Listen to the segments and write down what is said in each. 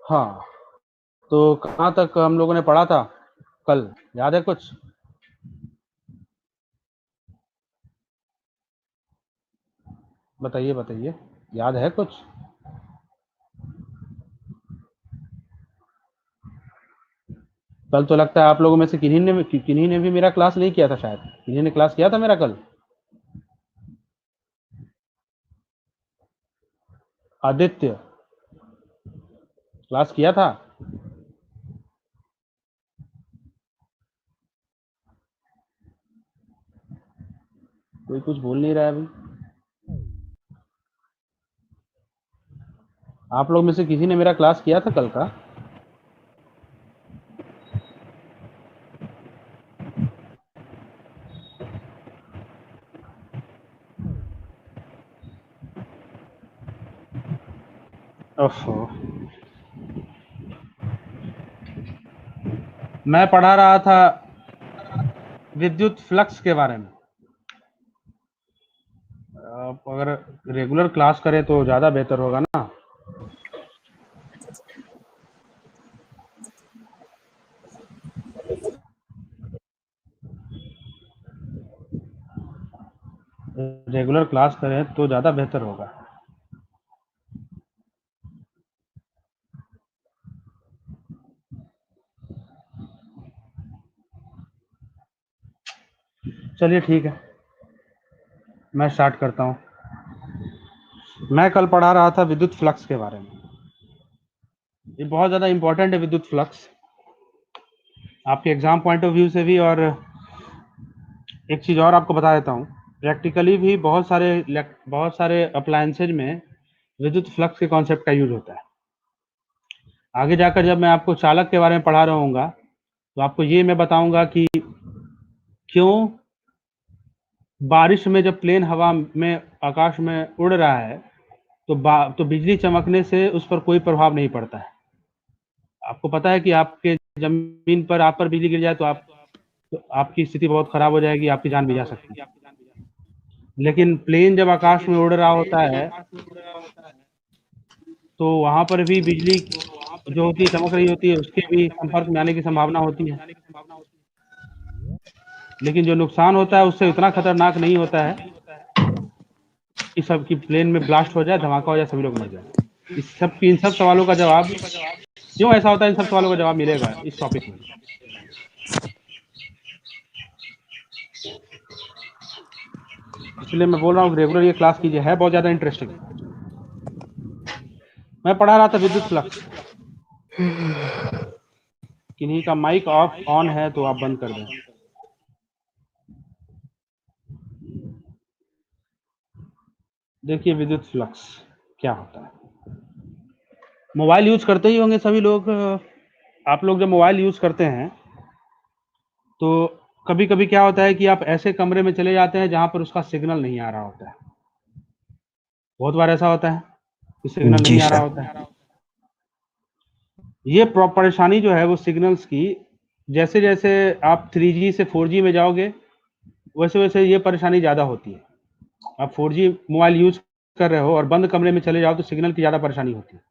हाँ, तो कहाँ तक हम लोगों ने पढ़ा था कल, याद है कुछ? बताइए बताइए, याद है कुछ? कल तो लगता है आप लोगों में से किन्हीं ने भी मेरा क्लास नहीं किया था शायद। किन्हीं ने क्लास किया था मेरा कल? आदित्य क्लास किया था? कोई कुछ बोल नहीं रहा है अभी। आप लोग में से किसी ने मेरा क्लास किया था कल का? ओहो, मैं पढ़ा रहा था विद्युत फ्लक्स के बारे में। आप अगर रेगुलर क्लास करें तो ज़्यादा बेहतर होगा ना। रेगुलर क्लास करें तो ज़्यादा बेहतर होगा। चलिए ठीक है, मैं स्टार्ट करता हूँ। मैं कल पढ़ा रहा था विद्युत फ्लक्स के बारे में। ये बहुत ज़्यादा इंपॉर्टेंट है विद्युत फ्लक्स, आपके एग्जाम पॉइंट ऑफ व्यू से भी। और एक चीज़ और आपको बता देता हूँ, प्रैक्टिकली भी बहुत सारे अप्लायंसेज में विद्युत फ्लक्स के कॉन्सेप्ट का यूज होता है। आगे जाकर जब मैं आपको चालक के बारे में पढ़ा रहा हूँगा तो आपको ये मैं बताऊंगा कि क्यों बारिश में जब प्लेन हवा में आकाश में उड़ रहा है तो बिजली चमकने से उस पर कोई प्रभाव नहीं पड़ता है। आपको पता है कि आपके जमीन पर आप पर बिजली गिर जाए तो आपकी स्थिति बहुत खराब हो जाएगी, आपकी जान भी जा सकती है। लेकिन प्लेन जब आकाश में उड़ रहा होता है तो वहां पर भी बिजली जो होती है चमक रही होती है, उसके भी संपर्क में आने की संभावना होती है। लेकिन जो नुकसान होता है उससे इतना खतरनाक नहीं होता है कि सबकी प्लेन में ब्लास्ट हो जाए, धमाका हो जाए, सभी लोग मर जाए। इन सब सवालों का जवाब क्यों ऐसा होता है, इन सब सवालों का जवाब मिलेगा इस टॉपिक में। इसलिए मैं बोल रहा हूँ रेगुलर ये क्लास कीजिए, है बहुत ज्यादा इंटरेस्टिंग। मैं पढ़ा रहा था विद्युत फ्लक्स। किन्हीं का माइक ऑफ ऑन है तो आप बंद कर दें। देखिए विद्युत फ्लक्स क्या होता है। मोबाइल यूज करते ही होंगे सभी लोग। आप लोग जब मोबाइल यूज करते हैं तो कभी कभी क्या होता है कि आप ऐसे कमरे में चले जाते हैं जहां पर उसका सिग्नल नहीं आ रहा होता है। बहुत बार ऐसा होता है कि सिग्नल जी नहीं आ रहा सर। होता है। ये परेशानी जो है वो सिग्नल्स की, जैसे जैसे आप 3G से 4G में जाओगे वैसे वैसे ये परेशानी ज़्यादा होती है। आप 4G मोबाइल यूज कर रहे हो और बंद कमरे में चले जाओ तो सिग्नल की ज़्यादा परेशानी होती है।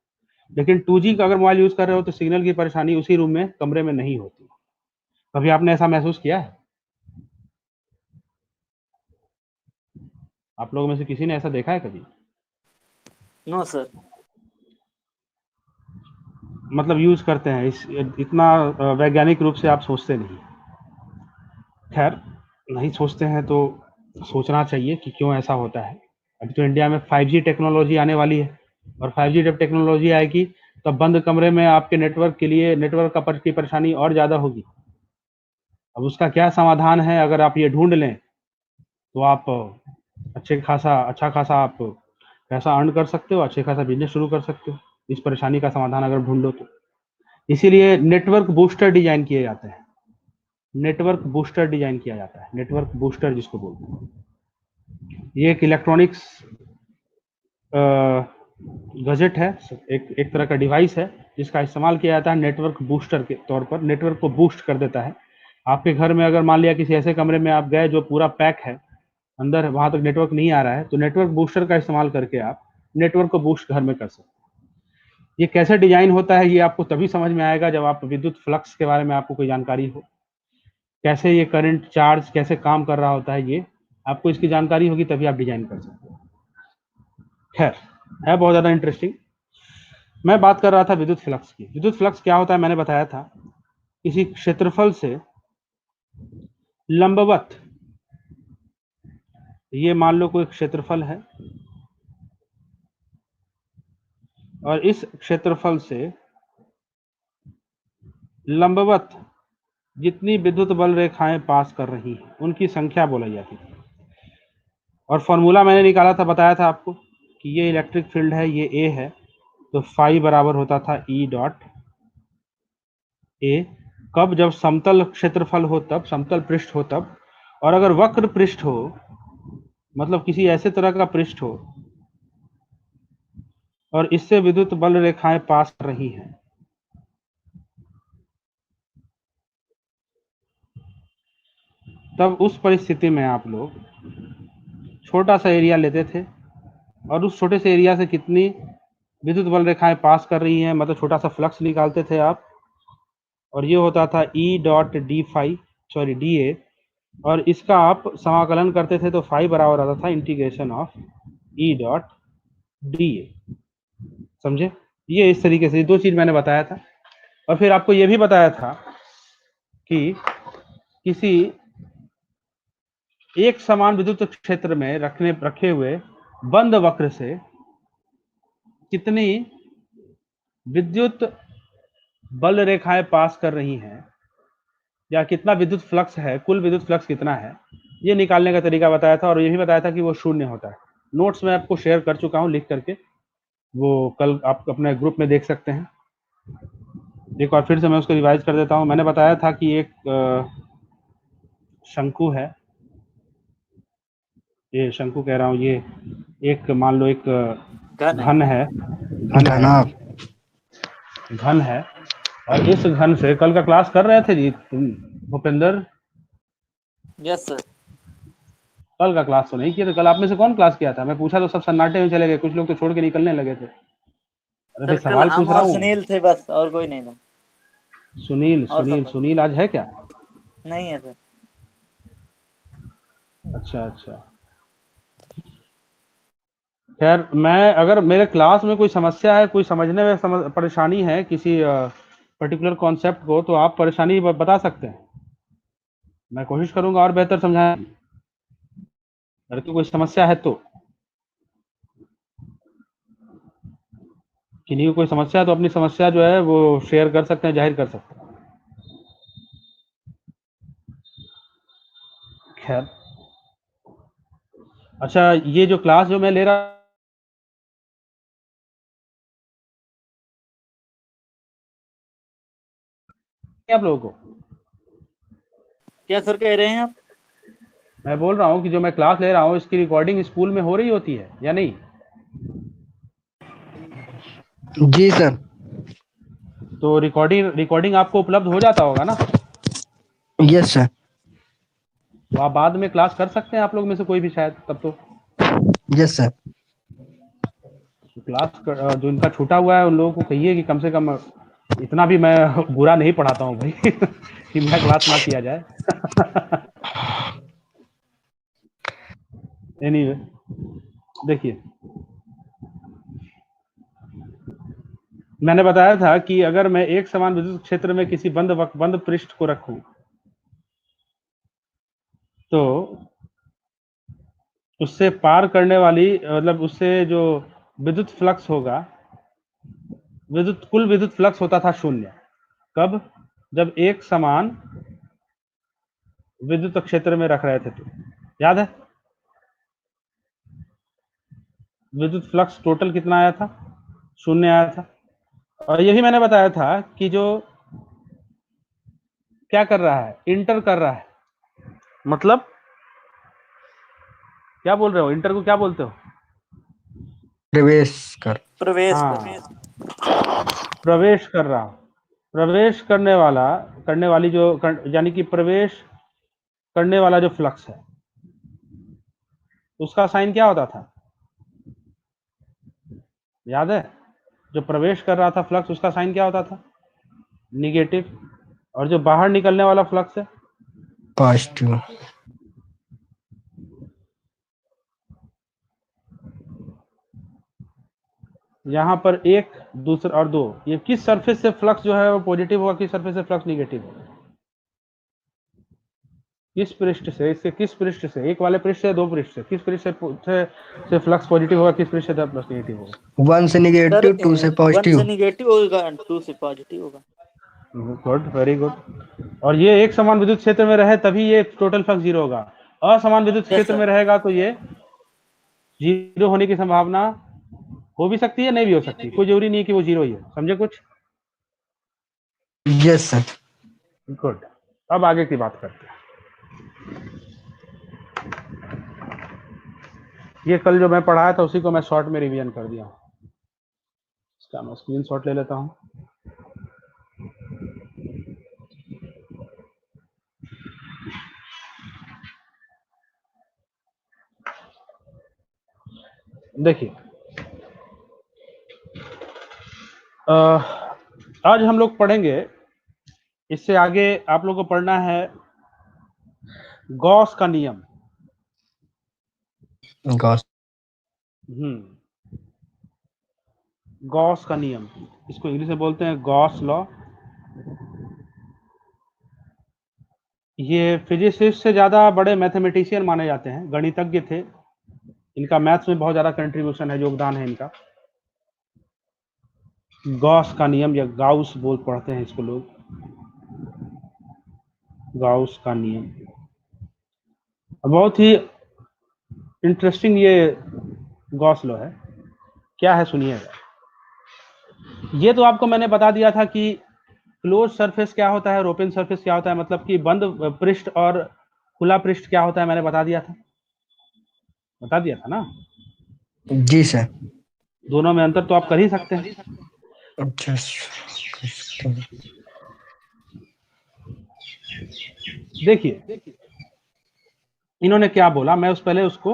लेकिन 2G का अगर मोबाइल यूज कर रहे हो तो सिग्नल की परेशानी उसी रूम में कमरे में नहीं होती। कभी आपने ऐसा महसूस किया है? आप लोगों में से किसी ने ऐसा देखा है कभी? No sir. मतलब यूज करते हैं इतना वैज्ञानिक रूप से आप सोचते नहीं। खैर, नहीं सोचते हैं तो सोचना चाहिए कि क्यों ऐसा होता है। अभी तो इंडिया में 5G टेक्नोलॉजी आने वाली है और 5G जब टेक्नोलॉजी आएगी तब बंद कमरे में आपके नेटवर्क के लिए नेटवर्क की परेशानी और ज़्यादा होगी। अब उसका क्या समाधान है, अगर आप ये ढूंढ लें तो आप अच्छा खासा आप पैसा अर्न कर सकते हो, अच्छे खासा बिजनेस शुरू कर सकते हो, इस परेशानी का समाधान अगर ढूंढ लो तो। इसीलिए नेटवर्क बूस्टर डिजाइन किए जाते हैं। नेटवर्क बूस्टर डिजाइन किया जाता है, नेटवर्क बूस्टर जिसको बोलते हैं। ये एक इलेक्ट्रॉनिक्स गजेट है, एक तरह का डिवाइस है जिसका इस्तेमाल किया जाता है नेटवर्क बूस्टर के तौर पर। नेटवर्क को बूस्ट कर देता है। आपके घर में अगर मान लिया किसी ऐसे कमरे में आप गए जो पूरा पैक है, अंदर वहां तक नेटवर्क नहीं आ रहा है, तो नेटवर्क बूस्टर का इस्तेमाल करके आप नेटवर्क को बूस्ट घर में कर सकते हैं। ये कैसे डिजाइन होता है ये आपको तभी समझ में आएगा जब आप विद्युत फ्लक्स के बारे में आपको कोई जानकारी हो, कैसे ये करंट चार्ज कैसे काम कर रहा होता है, ये आपको इसकी जानकारी होगी तभी आप डिजाइन कर सकते हो। खैर, है बहुत ज्यादा इंटरेस्टिंग। मैं बात कर रहा था विद्युत फ्लक्स की। विद्युत फ्लक्स क्या होता है मैंने बताया था, किसी क्षेत्रफल से लंबवत, ये मान लो कोई क्षेत्रफल है और इस क्षेत्रफल से लंबवत जितनी विद्युत बल रेखाएं पास कर रही हैं उनकी संख्या बोलाई जाती है। और फॉर्मूला मैंने निकाला था, बताया था आपको कि ये इलेक्ट्रिक फील्ड है, ये ए है, तो फाई बराबर होता था ई डॉट ए। कब? जब समतल क्षेत्रफल हो तब, समतल पृष्ठ हो तब। और अगर वक्र पृष्ठ हो, मतलब किसी ऐसे तरह का पृष्ठ हो और इससे विद्युत बल रेखाएं पास कर रही हैं, तब उस परिस्थिति में आप लोग छोटा सा एरिया लेते थे और उस छोटे से एरिया से कितनी विद्युत बल रेखाएं पास कर रही हैं, मतलब छोटा सा फ्लक्स निकालते थे आप, और ये होता था E dot D phi, sorry D A, और इसका आप समाकलन करते थे तो फाई बराबर आता था integration of E dot D A. समझे? ये इस तरीके से दो चीज मैंने बताया था। और फिर आपको ये भी बताया था कि किसी एक समान विद्युत क्षेत्र में रखे हुए बंद वक्र से कितनी विद्युत बल रेखाएं पास कर रही हैं, या कितना विद्युत फ्लक्स है, कुल विद्युत फ्लक्स कितना है, ये निकालने का तरीका बताया था। और ये भी बताया था कि वो शून्य होता है। नोट्स में आपको शेयर कर चुका हूं लिख करके, वो कल आप अपने ग्रुप में देख सकते हैं। एक बार फिर से मैं उसको रिवाइज कर देता हूं। मैंने बताया था कि एक शंकु है, ये शंकु कह रहा हूं, ये एक मान लो एक घन है, घन है। और इस घन से कल का क्लास कर रहे थे जी तुम भूपेंद्र? Yes sir. कल का क्लास तो नहीं किया, तो कल आप में से कौन क्लास किया था? मैं पूछा तो सब सन्नाटे में चले गए, कुछ लोग तो छोड़ के निकलने लगे थे। अरे भाई सर कल सवाल हम पूछ रहा और हूँ। सुनील थे बस, और कोई नहीं था। सुनील, और सुनील, सब सुनील आज है क्या? नहीं है सर। अच्छा अच्छा। खैर, मैं अगर मेरे क्लास में कोई समस्या है, कोई समझने में परेशानी है किसी पर्टिकुलर कॉन्सेप्ट को, तो आप परेशानी बता सकते हैं, मैं कोशिश करूंगा और बेहतर समझाने की। अगर तो कोई समस्या है तो, किन्हीं को कोई समस्या है तो अपनी समस्या जो है वो शेयर कर सकते हैं, जाहिर कर सकते हैं। खैर, अच्छा, ये जो क्लास जो मैं ले रहा आप लोगों को, क्या सर कह रहे हैं आप? मैं बोल रहा हूँ कि जो मैं क्लास ले रहा हूँ इसकी रिकॉर्डिंग स्कूल में हो रही होती है या नहीं? जी सर। तो रिकॉर्डिंग आपको उपलब्ध हो जाता होगा ना? Yes sir. तो आप बाद में क्लास कर सकते हैं, आप लोग में से कोई भी शायद, तब तो यस सर। क्लास जो इनका छूटा हुआ है उन लोगों को कहिए कि कम से कम, इतना भी मैं बुरा नहीं पढ़ाता हूँ भाई कि मेरा क्लास ना किया जाए एनीवे, देखिए, मैंने बताया था कि अगर मैं एक समान विद्युत क्षेत्र में किसी बंद पृष्ठ को रखूं, तो उससे पार करने वाली, मतलब उससे जो विद्युत फ्लक्स होगा, कुल विद्युत फ्लक्स होता था शून्य। कब? जब एक समान विद्युत क्षेत्र में रख रहे थे, तो याद है विद्युत फ्लक्स टोटल कितना आया था? शून्य आया था। और यही मैंने बताया था कि जो क्या कर रहा है, इंटर कर रहा है, मतलब क्या बोल रहे हो, इंटर को क्या बोलते हो? प्रवेश कर। प्रवेश हाँ, प्रवेश कर रहा, प्रवेश करने वाली जो यानी कि प्रवेश करने वाला जो फ्लक्स है, उसका साइन क्या होता था, याद है? जो प्रवेश कर रहा था फ्लक्स उसका साइन क्या होता था? निगेटिव। और जो बाहर निकलने वाला फ्लक्स है पॉजिटिव। यहाँ पर 1 दूसरा और 2, ये किस सरफेस से फ्लक्स जो है वो पॉजिटिव होगा, किस सरफेस से फ्लक्स निगेटिव होगा? किस पृष्ठ से, इसके किस पृष्ठ से, एक वाले पृष्ठ से, 2 पृष्ठ से, किस पृष्ठ से फ्लक्स पॉजिटिव होगा, किस पृष्ठ से फ्लक्स निगेटिव होगा? 1 से सर निगेटिव, 2 से 1 पॉजिटिव। से निगेटिव होगा, 2 से पॉजिटिव होगा। Good, very good. और ये एक समान विद्युत क्षेत्र में रहे तभी ये टोटल फ्लक्स 0 होगा। असमान विद्युत क्षेत्र sir. में रहेगा तो ये 0 होने की संभावना हो भी सकती है, नहीं भी हो सकती, कोई जरूरी नहीं है कि वो 0 ही है। समझे कुछ? Yes sir. गुड। अब आगे की बात करते हैं। ये कल जो मैं पढ़ाया था उसी को मैं शॉर्ट में रिवीजन कर दिया हूं। इसका मैं स्क्रीन शॉट ले लेता हूं। देखिए, आज हम लोग पढ़ेंगे, इससे आगे आप लोग को पढ़ना है गॉस का नियम। गॉस। गॉस का नियम, इसको इंग्लिश में बोलते हैं गॉस लॉ। ये फिजिसिस्ट से ज्यादा बड़े मैथमेटिशियन माने जाते हैं, गणितज्ञ थे। इनका मैथ्स में बहुत ज्यादा कंट्रीब्यूशन है, योगदान है इनका। गॉस का नियम या गाउस बोल पढ़ते हैं इसको लोग, गाउस का नियम। बहुत ही इंटरेस्टिंग ये गॉस लॉ है। क्या है सुनिएगा। ये तो आपको मैंने बता दिया था कि क्लोज सरफेस क्या होता है और ओपन सरफेस क्या होता है, मतलब कि बंद पृष्ठ और खुला पृष्ठ क्या होता है, मैंने बता दिया था ना। जी सर। दोनों में अंतर तो आप कर ही सकते हैं। अच्छा। देखिए इन्होंने क्या बोला, मैं पहले उसको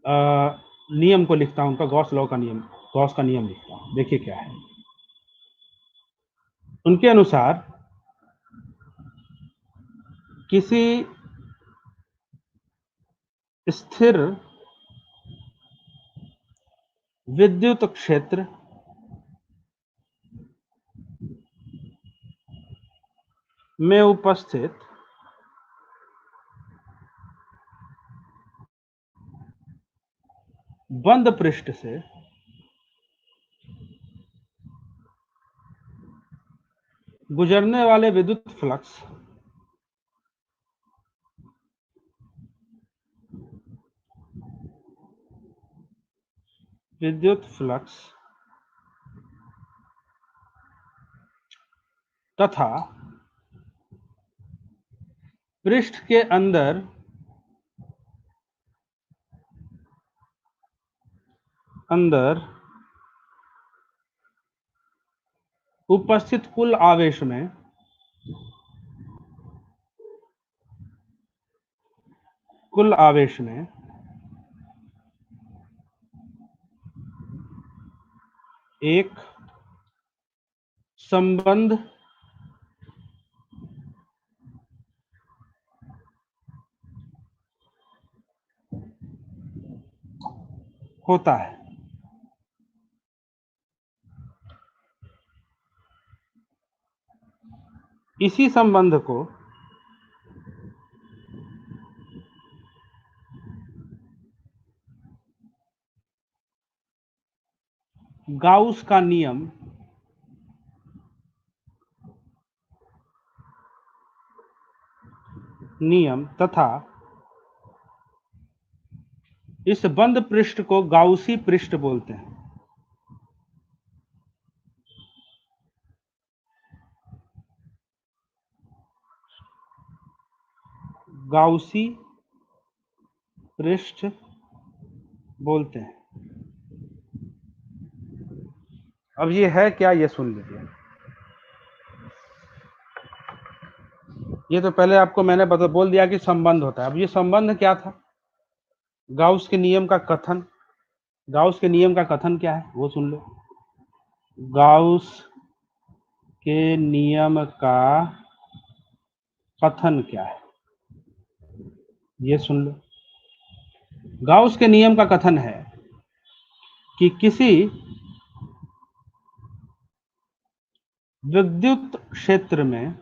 नियम को लिखता हूं, उनका गॉस लॉ का नियम, गॉस का नियम लिखता हूं। देखिए क्या है उनके अनुसार, किसी स्थिर विद्युत क्षेत्र में उपस्थित बंद पृष्ठ से गुजरने वाले विद्युत फ्लक्स तथा पृष्ठ के अंदर उपस्थित कुल आवेश में एक संबंध होता है। इसी संबंध को गाउस का नियम तथा इस बंद पृष्ठ को गाउसी पृष्ठ बोलते हैं। गाउसी पृष्ठ बोलते हैं। अब ये है क्या, ये सुन लीजिए। ये तो पहले आपको मैंने बोल दिया कि संबंध होता है। अब ये संबंध क्या था, गाउस के नियम का कथन। गाउस के नियम का कथन क्या है वो सुन लो। गाउस के नियम का कथन क्या है? ये सुन लो। गाउस के नियम का कथन है कि किसी विद्युत क्षेत्र में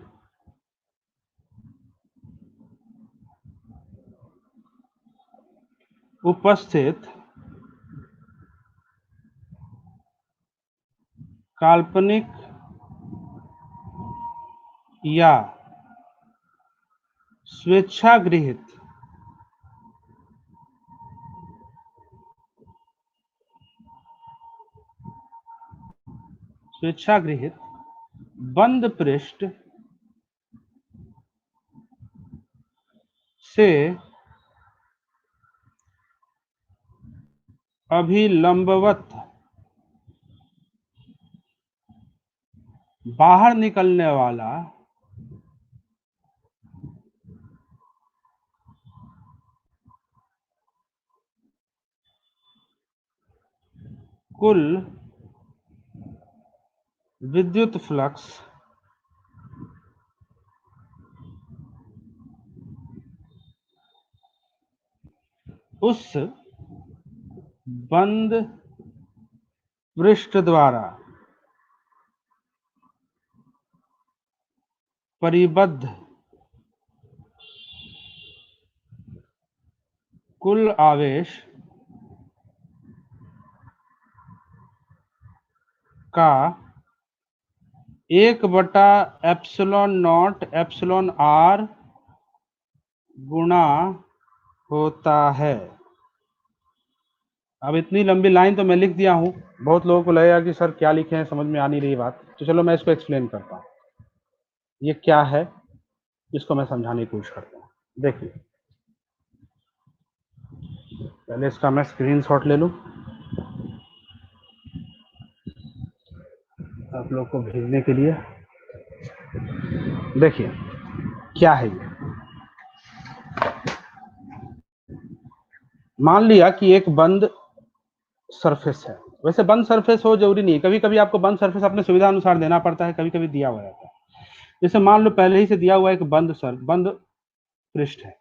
उपस्थित काल्पनिक या स्वेच्छागृहित बंद पृष्ठ से अभिलंबवत बाहर निकलने वाला कुल विद्युत फ्लक्स उस बंद पृष्ठ द्वारा परिबद्ध कुल आवेश का 1/ε0 एप्सिलॉन r गुणा होता है। अब इतनी लंबी लाइन तो मैं लिख दिया हूं, बहुत लोगों को लगेगा कि सर क्या लिखे हैं, समझ में आ नहीं रही बात। तो चलो मैं इसको एक्सप्लेन करता हूं। ये क्या है इसको मैं समझाने की कोशिश करता हूं। देखिए, पहले इसका मैं स्क्रीनशॉट ले लूं आप लोग को भेजने के लिए। देखिए क्या है ये। मान लिया कि एक बंद सरफेस है। वैसे बंद सरफेस हो जरूरी नहीं है, कभी कभी आपको बंद सरफेस अपने सुविधा अनुसार देना पड़ता है, कभी कभी दिया हुआ रहता है। जैसे मान लो पहले ही से दिया हुआ एक बंद पृष्ठ है,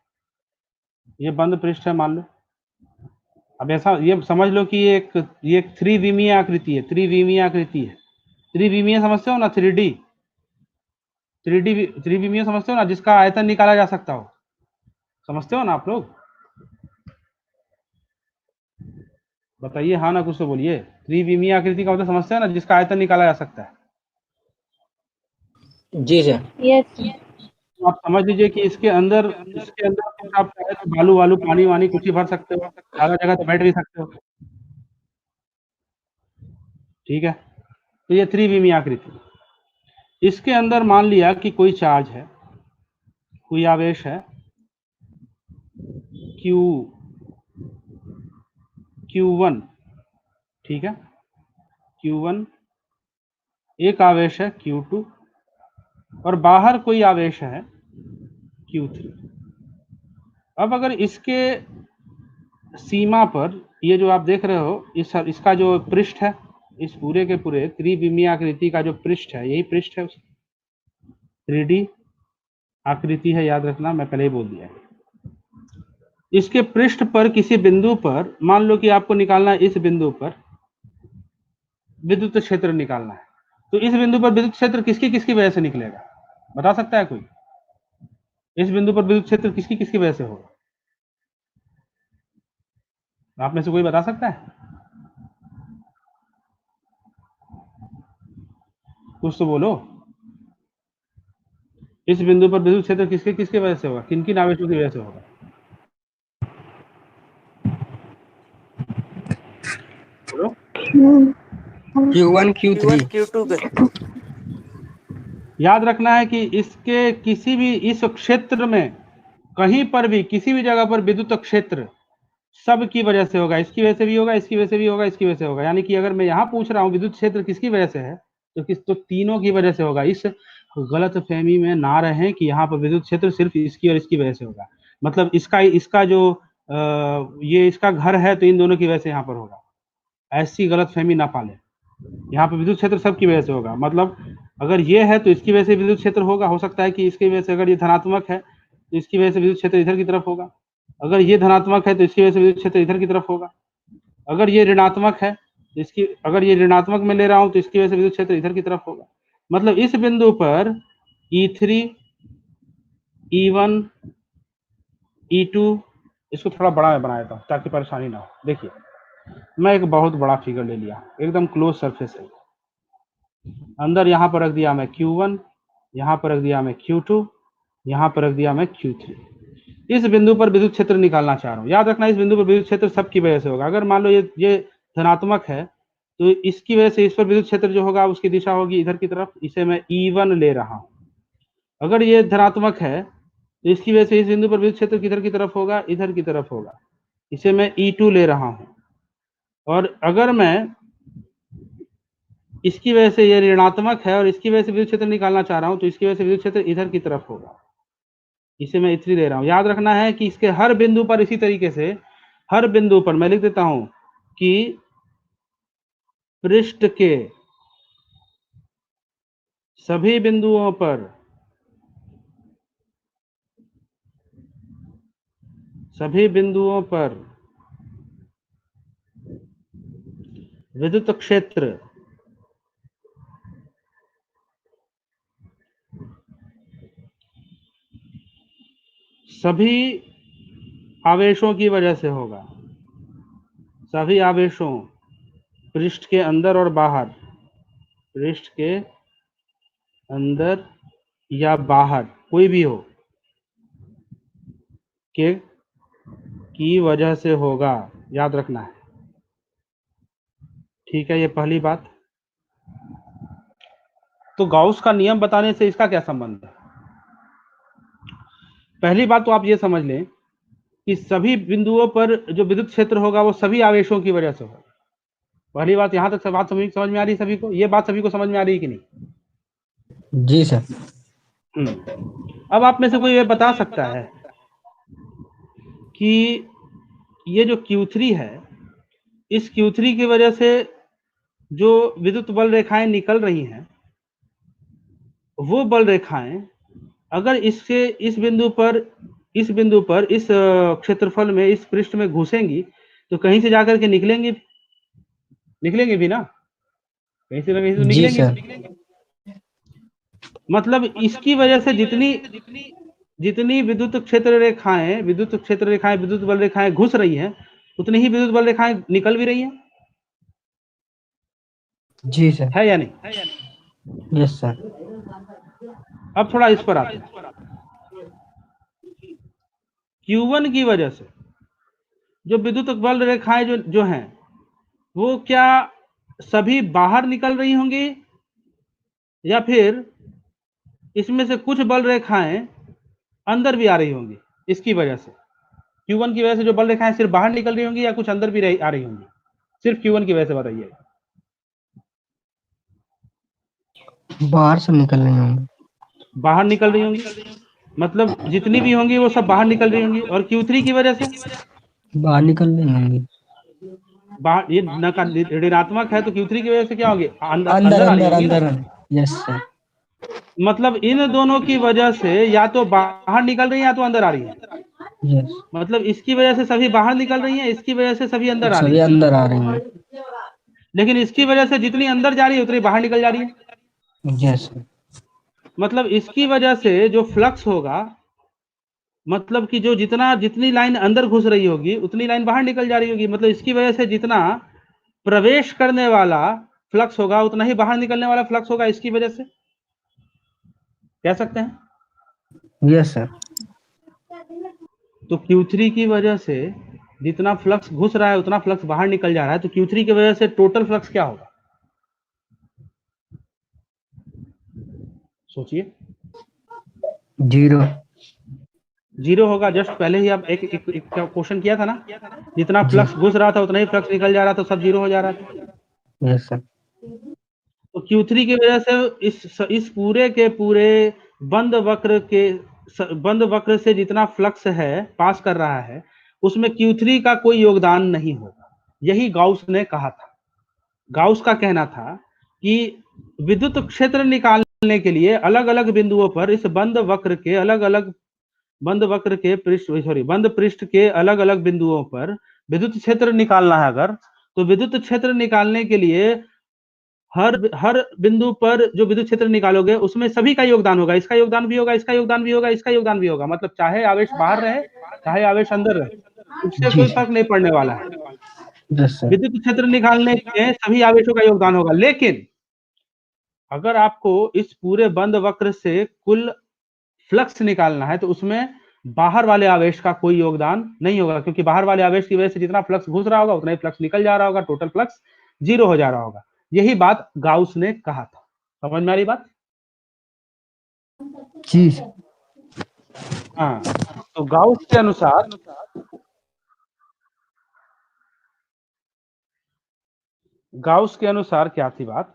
ये बंद पृष्ठ है मान लो। अब ऐसा ये समझ लो कि ये एक त्रिविमीय आकृति है, त्रिविमीय आकृति है। त्रिविमीय समझते हो ना, 3D त्रिविमीय समझते हो ना, जिसका आयतन निकाला जा सकता हो, समझते हो ना आप लोग? बताइए हाँ ना, कुछ तो बोलिए। त्रिविमीय आकृति का मतलब समझते हो ना, जिसका आयतन निकाला जा सकता है। जी सर। तो आप समझ लीजिए कि इसके अंदर आप चाहे तो बालू वालू पानी वानी कुछ ही भर सकते हो, ज्यादा जगह तो बैठ भी सकते हो। ठीक है, तो ये त्रिविमीय आकृति। इसके अंदर मान लिया कि कोई चार्ज है, कोई आवेश है Q1, ठीक है, Q1, एक आवेश है Q2 और बाहर कोई आवेश है Q3। अब अगर इसके सीमा पर ये जो आप देख रहे हो, इसका जो पृष्ठ है, इस पूरे के पूरे त्रिविमीय आकृति का जो पृष्ठ है, यही पृष्ठ है, 3D आकृति है, याद रखना, मैं पहले ही बोल दिया है। इसके पृष्ठ पर किसी बिंदु पर मान लो कि आपको निकालना है, इस बिंदु पर विद्युत क्षेत्र निकालना है। तो इस बिंदु पर विद्युत क्षेत्र किसकी किसकी वजह से निकलेगा, बता सकता है कोई? इस बिंदु पर विद्युत क्षेत्र किसकी किसकी वजह से होगा? आप में से कोई बता सकता है? कुछ तो बोलो। इस बिंदु पर विद्युत क्षेत्र किसके किसकी वजह से होगा, किन किन आवेशों की वजह से होगा? बोलो। Q1 Q3। Q2 के याद रखना है कि इसके किसी भी इस क्षेत्र में कहीं पर भी किसी भी जगह पर विद्युत क्षेत्र सब की वजह से होगा। इसकी वजह से भी होगा, इसकी वजह से भी होगा, इसकी वजह से होगा। यानी कि अगर मैं यहां पूछ रहा हूं विद्युत क्षेत्र किसकी वजह से है, तो तीनों की वजह से होगा। इस गलत फहमी में ना रहें कि यहाँ पर विद्युत क्षेत्र सिर्फ इसकी और इसकी वजह से होगा। मतलब इसका जो ये इसका घर है तो इन दोनों की वजह से यहाँ पर होगा, ऐसी गलत फहमी ना पाले। यहाँ पे विद्युत क्षेत्र सबकी वजह से होगा, मतलब अगर ये है तो इसकी वजह से विद्युत क्षेत्र होगा, हो सकता है कि इसकी वजह से, अगर ये धनात्मक है तो इसकी वजह से विद्युत क्षेत्र इधर की तरफ होगा, अगर ये धनात्मक है तो इसकी वजह से विद्युत क्षेत्र इधर की तरफ होगा, अगर ये ऋणात्मक है तो इसकी, अगर ये ऋणात्मक में ले रहा हूं तो इसकी वजह से विद्युत क्षेत्र इधर की तरफ होगा। मतलब इस बिंदु पर E3, E1, E2, इसको थोड़ा बड़ा मैं बना देता हूँ ताकि परेशानी ना हो। देखिए मैं एक बहुत बड़ा फिगर ले लिया, एकदम क्लोज सरफेस है, अंदर यहाँ पर रख दिया मैं Q1, यहाँ पर रख दिया मैं Q2, यहाँ पर रख दिया मैं Q3। इस बिंदु पर विद्युत क्षेत्र निकालना चाह रहा हूँ। याद रखना, इस बिंदु पर विद्युत क्षेत्र सबकी वजह से होगा। अगर मान लो ये धनात्मक है तो इसकी वजह से इस पर विद्युत क्षेत्र जो होगा उसकी दिशा होगी इधर की तरफ, इसे मैं E1 ले रहा हूँ। अगर ये धनात्मक है तो इसकी वजह से इस बिंदु पर विद्युत क्षेत्र किधर की तरफ होगा, इधर की तरफ होगा, इसे मैं E2 ले रहा हूँ। और अगर मैं इसकी वजह से ये ऋणात्मक है और इसकी वजह से विद्युत क्षेत्र निकालना चाह रहा हूं तो इसकी वजह से विद्युत क्षेत्र इधर की तरफ होगा, इसे मैं E3 दे रहा हूं। याद रखना है कि इसके हर बिंदु पर, इसी तरीके से हर बिंदु पर मैं लिख देता हूं कि पृष्ठ के सभी बिंदुओं पर विद्युत क्षेत्र सभी आवेशों की वजह से होगा। सभी आवेशों, पृष्ठ के अंदर और बाहर, पृष्ठ के अंदर या बाहर कोई भी हो के की वजह से होगा। याद रखना है, ठीक है। ये पहली बात। तो गाउस का नियम बताने से इसका क्या संबंध है? पहली बात तो आप ये समझ लें कि सभी बिंदुओं पर जो विद्युत क्षेत्र होगा वो सभी आवेशों की वजह से होगा। पहली बात, यहां तक बात समझ में आ रही है सभी को? ये बात सभी को समझ में आ रही है कि नहीं? जी सर। अब आप में से कोई ये बता सकता है कि ये जो Q3 है, इस Q3 की वजह से जो विद्युत बल रेखाएं निकल रही हैं, वो बल रेखाएं अगर इसके इस बिंदु पर इस क्षेत्रफल में, इस पृष्ठ में घुसेंगी तो कहीं से जाकर के निकलेंगी भी ना, कहीं से ना कहीं से तो जी निकलेंगी। सर। मतलब इसकी वजह से जितनी विद्युत क्षेत्र रेखाएं विद्युत बल रेखाएं घुस रही हैं, उतनी ही विद्युत बल रेखाएं निकल भी रही हैं, जी सर। है या नहीं? Yes sir. अब थोड़ा इस पर आते हैं। Q1 की वजह से जो विद्युत बल रेखाएं जो हैं, वो क्या सभी बाहर निकल रही होंगी या फिर इसमें से कुछ बल रेखाएं अंदर भी आ रही होंगी? इसकी वजह से, Q1 की वजह से जो बल रेखाएं सिर्फ बाहर निकल रही होंगी या कुछ अंदर भी आ रही होंगी? सिर्फ Q1 की वजह से बताइए। बाहर से निकल रही होंगी। बाहर निकल रही होंगी, मतलब जितनी भी होंगी वो सब बाहर निकल रही होंगी। और Q3 की वजह से बाहर निकल रही होंगी। बाहर, ये ऋणात्मक है तो Q3 की वजह से क्या होगी? अंदर अंदर आ रही अंदर होंगी ना। अंदर। Yes sir. मतलब इन दोनों की वजह से या तो बाहर निकल रही है या तो अंदर आ रही है। यस। मतलब इसकी वजह से सभी बाहर निकल रही हैं, इसकी वजह से सभी अंदर आ रही सभी हैं। अंदर आ रही हैं। लेकिन इसकी वजह से जितनी अंदर जा रही है उतनी बाहर निकल जा रही है। Yes sir. मतलब इसकी वजह से जो फ्लक्स होगा, मतलब कि जो जितनी लाइन अंदर घुस रही होगी उतनी लाइन बाहर निकल जा रही होगी। मतलब इसकी वजह से जितना प्रवेश करने वाला फ्लक्स होगा उतना ही बाहर निकलने वाला फ्लक्स होगा, इसकी वजह से। कह सकते हैं? Yes sir. तो Q3 की वजह से जितना फ्लक्स घुस रहा है उतना फ्लक्स बाहर निकल जा रहा है, तो Q3 की वजह से टोटल फ्लक्स क्या होगा? सोचिए। जीरो होगा। जस्ट पहले ही आप एक क्वेश्चन किया था ना, जितना फ्लक्स घुस रहा था उतना ही फ्लक्स निकल जा रहा था, सब जीरो हो जा रहा था। Yes sir. तो Q3 की वजह से इस पूरे के पूरे बंद वक्र से जितना फ्लक्स है पास कर रहा है, उसमें Q3 का कोई योगदान नहीं होगा। यही गाउस ने कहा था। गाउस का कहना था कि विद्युत क्षेत्र निकालने के लिए अलग अलग बिंदुओं पर इस बंद वक्र के बंद पृष्ठ के अलग अलग बिंदुओं पर विद्युत क्षेत्र निकालना है अगर, तो विद्युत क्षेत्र निकालने के लिए हर बिंदु पर जो विद्युत क्षेत्र निकालोगे उसमें सभी का योगदान होगा, इसका योगदान भी होगा, इसका योगदान भी होगा, इसका योगदान भी होगा, मतलब चाहे आवेश बाहर रहे चाहे आवेश अंदर रहे, उससे जी कोई सर। फर्क नहीं पड़ने वाला है। Yes sir. विद्युत क्षेत्र निकालने में सभी आवेशों का योगदान होगा, लेकिन अगर आपको इस पूरे बंद वक्र से कुल फ्लक्स निकालना है तो उसमें बाहर वाले आवेश का कोई योगदान नहीं होगा, क्योंकि बाहर वाले आवेश की वजह से जितना फ्लक्स घुस रहा होगा उतना ही फ्लक्स निकल जा रहा होगा, टोटल फ्लक्स 0 हो जा रहा होगा। यही बात गाउस ने कहा था। समझ में आ रही बात? जी सर। हाँ, तो गाउस के अनुसार क्या थी बात?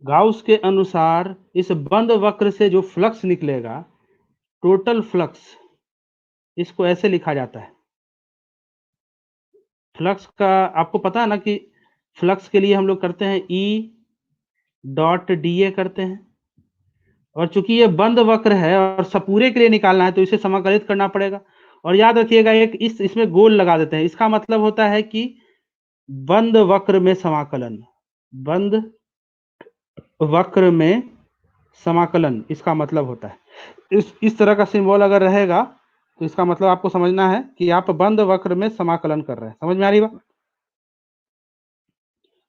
गाउस के अनुसार इस बंद वक्र से जो फ्लक्स निकलेगा, टोटल फ्लक्स, इसको ऐसे लिखा जाता है। फ्लक्स का आपको पता है ना कि फ्लक्स के लिए हम लोग करते हैं E.dA करते हैं, और चूंकि ये बंद वक्र है और सब पूरे के लिए निकालना है तो इसे समाकलित करना पड़ेगा। और याद रखिएगा एक इसमें गोल लगा देते हैं, इसका मतलब होता है कि बंद वक्र में समाकलन, बंद वक्र में समाकलन इसका मतलब होता है। इस तरह का सिंबल अगर रहेगा तो इसका मतलब आपको समझना है कि आप बंद वक्र में समाकलन कर रहे हैं। समझ में आ रही बात?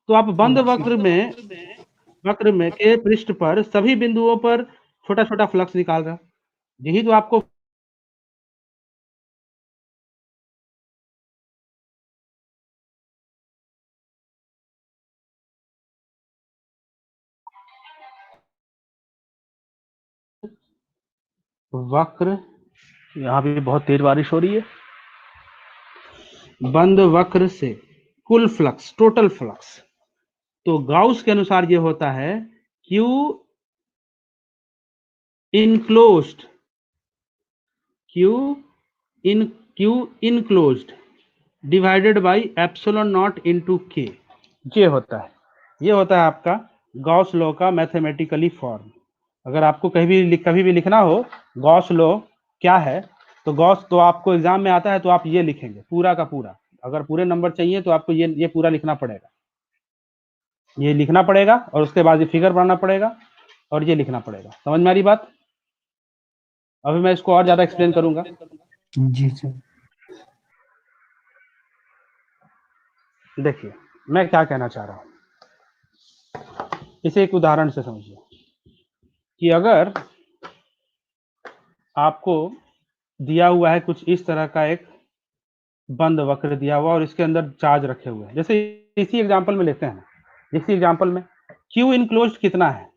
तो आप बंद वक्र में के पृष्ठ पर सभी बिंदुओं पर छोटा छोटा फ्लक्स निकाल रहे हैं, यही तो आपको वक्र, यहां भी बहुत तेज बारिश हो रही है। बंद वक्र से कुल फ्लक्स, टोटल फ्लक्स, तो गाउस के अनुसार ये होता है Q enclosed, Q enclosed divided by epsilon not into K, ये होता है। ये होता है आपका गॉस लॉ का मैथमेटिकली फॉर्म। अगर आपको कभी भी लिखना हो गॉस लॉ क्या है, तो गॉस तो आपको एग्जाम में आता है तो आप ये लिखेंगे पूरा का पूरा। अगर पूरे नंबर चाहिए तो आपको ये पूरा लिखना पड़ेगा, ये लिखना पड़ेगा और उसके बाद ये फिगर बनाना पड़ेगा और ये लिखना पड़ेगा। समझ में आ रही बात? अभी मैं इसको और ज्यादा एक्सप्लेन करूंगा। जी सर। देखिए मैं क्या कहना चाह रहा हूं, इसे एक उदाहरण से समझिए कि अगर आपको दिया हुआ है कुछ इस तरह का एक बंद वक्र दिया हुआ और इसके अंदर चार्ज रखे हुए हैं, जैसे इसी एग्जांपल में लेते हैं, इसी एग्जांपल में Q इनक्लोज्ड कितना है,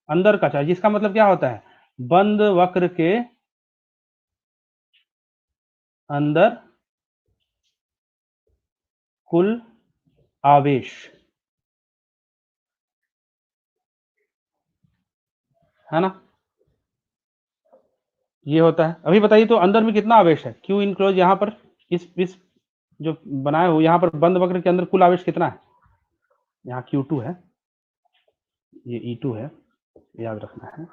अंदर का चार्ज, जिसका मतलब क्या होता है बंद वक्र के अंदर कुल आवेश, है ना, ये होता है। अभी बताइए तो अंदर में कितना आवेश है Q इनक्लोज, यहाँ पर इस जो बनाए हो यहाँ पर बंद वक्र के अंदर कुल आवेश कितना है, यहाँ Q2 है, ये E2 है, याद रखना है।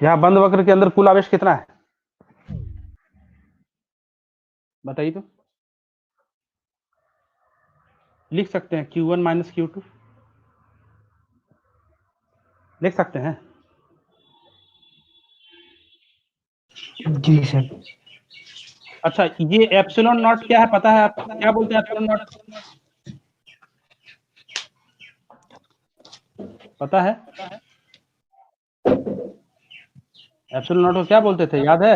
यहाँ बंद वक्र के अंदर कुल आवेश कितना है बताइए तो, लिख सकते हैं Q1 माइनस Q2, लिख सकते हैं। जी सर। अच्छा ये एप्सिलॉन नॉट क्या है पता है आपको, क्या बोलते हैं एप्सिलॉन नॉट, पता है एप्सिलॉन नॉट को क्या बोलते थे, याद है?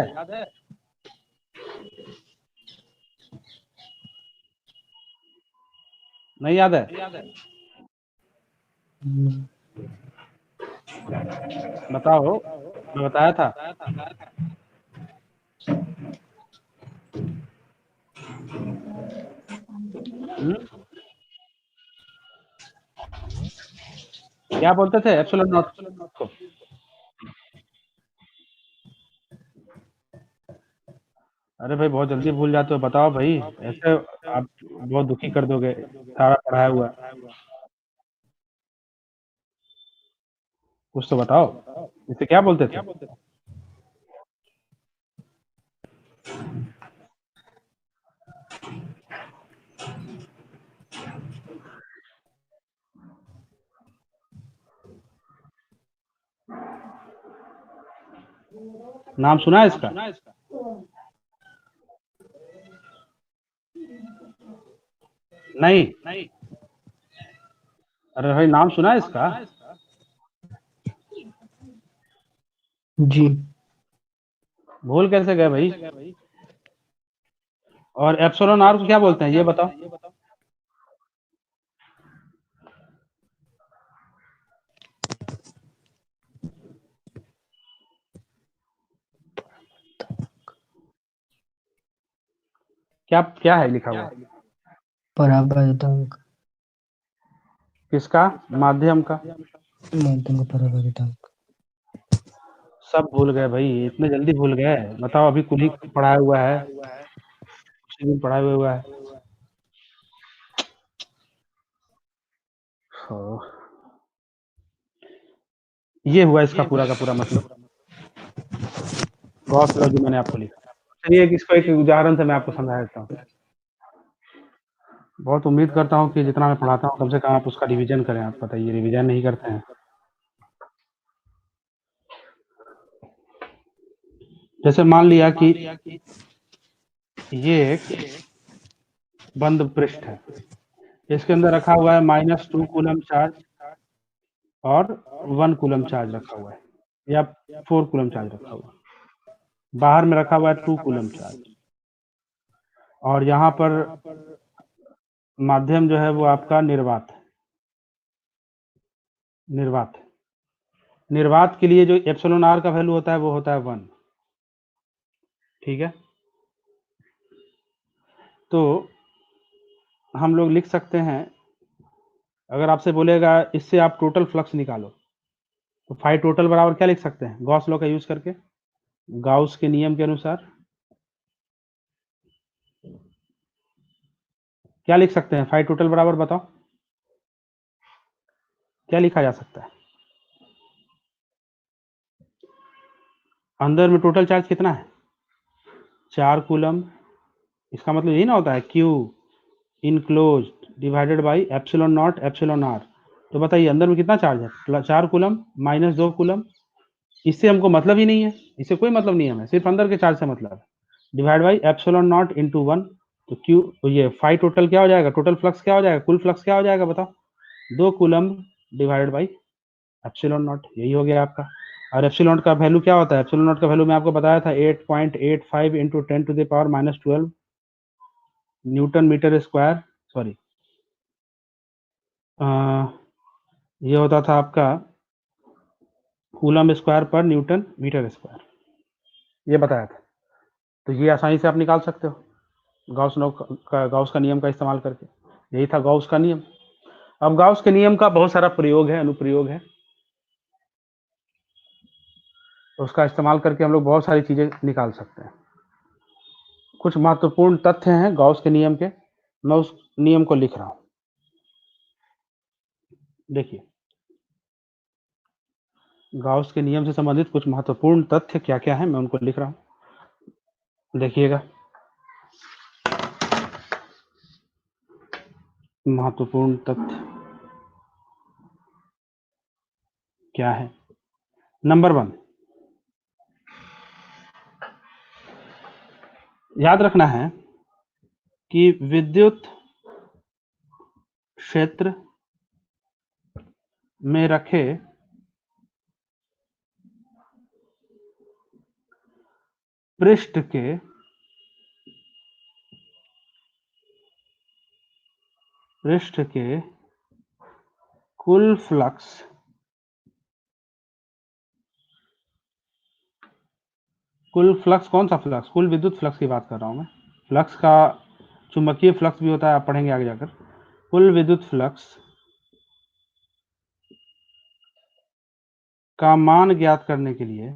नहीं याद है? बताओ, मैं बताया था। क्या बोलते थे एप्सिलॉन नॉट को? अरे भाई बहुत जल्दी भूल जाते हो, बताओ भाई, ऐसे आप बहुत दुखी कर दोगे सारा पढ़ाया हुआ। कुछ तो बताओ, इसे क्या बोलते थे? नाम सुना है इसका? नहीं, अरे भाई नाम सुना है इसका? जी भूल कैसे गए भाई? और एप्सिलॉन आर को क्या बोलते हैं ये बताओ? क्या क्या है लिखा हुआ? परावर्तक किसका? माध्यम का? माध्यम का परावर्तक सब भूल गए भाई, इतने जल्दी भूल गए? बताओ, अभी कुल ही पढ़ाया हुआ है, उसी दिन पढ़ाया हुआ है। तो ये हुआ इसका पूरा का पूरा मतलब, गॉस लॉ जो मैंने आपको लिखा। चलिए इसको एक उदाहरण से मैं आपको समझा देता हूँ। बहुत उम्मीद करता हूँ कि जितना मैं पढ़ाता हूँ कम से कम आप उसका रिवीजन करें। आप बताइए, रिवीजन नहीं करते हैं? जैसे मान लिया कि ये एक बंद पृष्ठ है, इसके अंदर रखा हुआ है -2 कूलम चार्ज और 1 कूलम चार्ज रखा हुआ है, या 4 कूलम चार्ज रखा हुआ है। बाहर में रखा हुआ है 2 कूलम चार्ज, और यहाँ पर माध्यम जो है वो आपका निर्वात है। निर्वात के लिए जो एप्सिलॉन आर का वैल्यू होता है वो होता है 1। ठीक है, तो हम लोग लिख सकते हैं, अगर आपसे बोलेगा इससे आप टोटल फ्लक्स निकालो, तो फाई टोटल बराबर क्या लिख सकते हैं गॉस लॉ का यूज करके? गाउस के नियम के अनुसार क्या लिख सकते हैं? फाई टोटल बराबर बताओ, क्या लिखा जा सकता है? अंदर में टोटल चार्ज कितना है? 4 कूलम। इसका मतलब यही ना होता है Q enclose divided by epsilon naught epsilon R. तो बताइए अंदर में कितना चार्ज है? 4 कूलम माइनस 2 कूलम। इससे हमको मतलब ही नहीं है, इससे कोई मतलब नहीं है हमें, सिर्फ अंदर के चार्ज से मतलब है। Divide by epsilon not into 1, तो क्यू, तो ये फाई टोटल क्या हो जाएगा? टोटल फ्लक्स क्या हो जाएगा? कुल फ्लक्स क्या हो जाएगा बताओ? 2 coulomb divided by epsilon not, यही हो गया आपका। और एप्सिलॉन का वैल्यू क्या होता है? एप्सिलॉन नॉट का वैल्यू मैं आपको बताया था 8.85 into 10⁻⁻12 newton metre square, sorry ये होता था आपका कूलम स्क्वायर पर न्यूटन मीटर स्क्वायर, ये बताया था। तो ये आसानी से आप निकाल सकते हो गॉस का नियम का इस्तेमाल करके। यही था गॉस का नियम। अब गॉस के नियम का बहुत सारा प्रयोग है, अनुप्रयोग है, तो उसका इस्तेमाल करके हम लोग बहुत सारी चीजें निकाल सकते हैं। कुछ महत्वपूर्ण तथ्य हैं गॉस के नियम के, मैं उस नियम को लिख रहा हूं। देखिए, गॉस के नियम से संबंधित कुछ महत्वपूर्ण तथ्य क्या क्या है, मैं उनको लिख रहा हूं, देखिएगा। महत्वपूर्ण तथ्य क्या है? नंबर 1, याद रखना है कि विद्युत क्षेत्र में रखे पृष्ठ के कुल फ्लक्स कौन सा फ्लक्स? कुल विद्युत फ्लक्स की बात कर रहा हूं मैं। फ्लक्स का चुंबकीय फ्लक्स भी होता है, आप पढ़ेंगे आगे जाकर। कुल विद्युत फ्लक्स का मान ज्ञात करने के लिए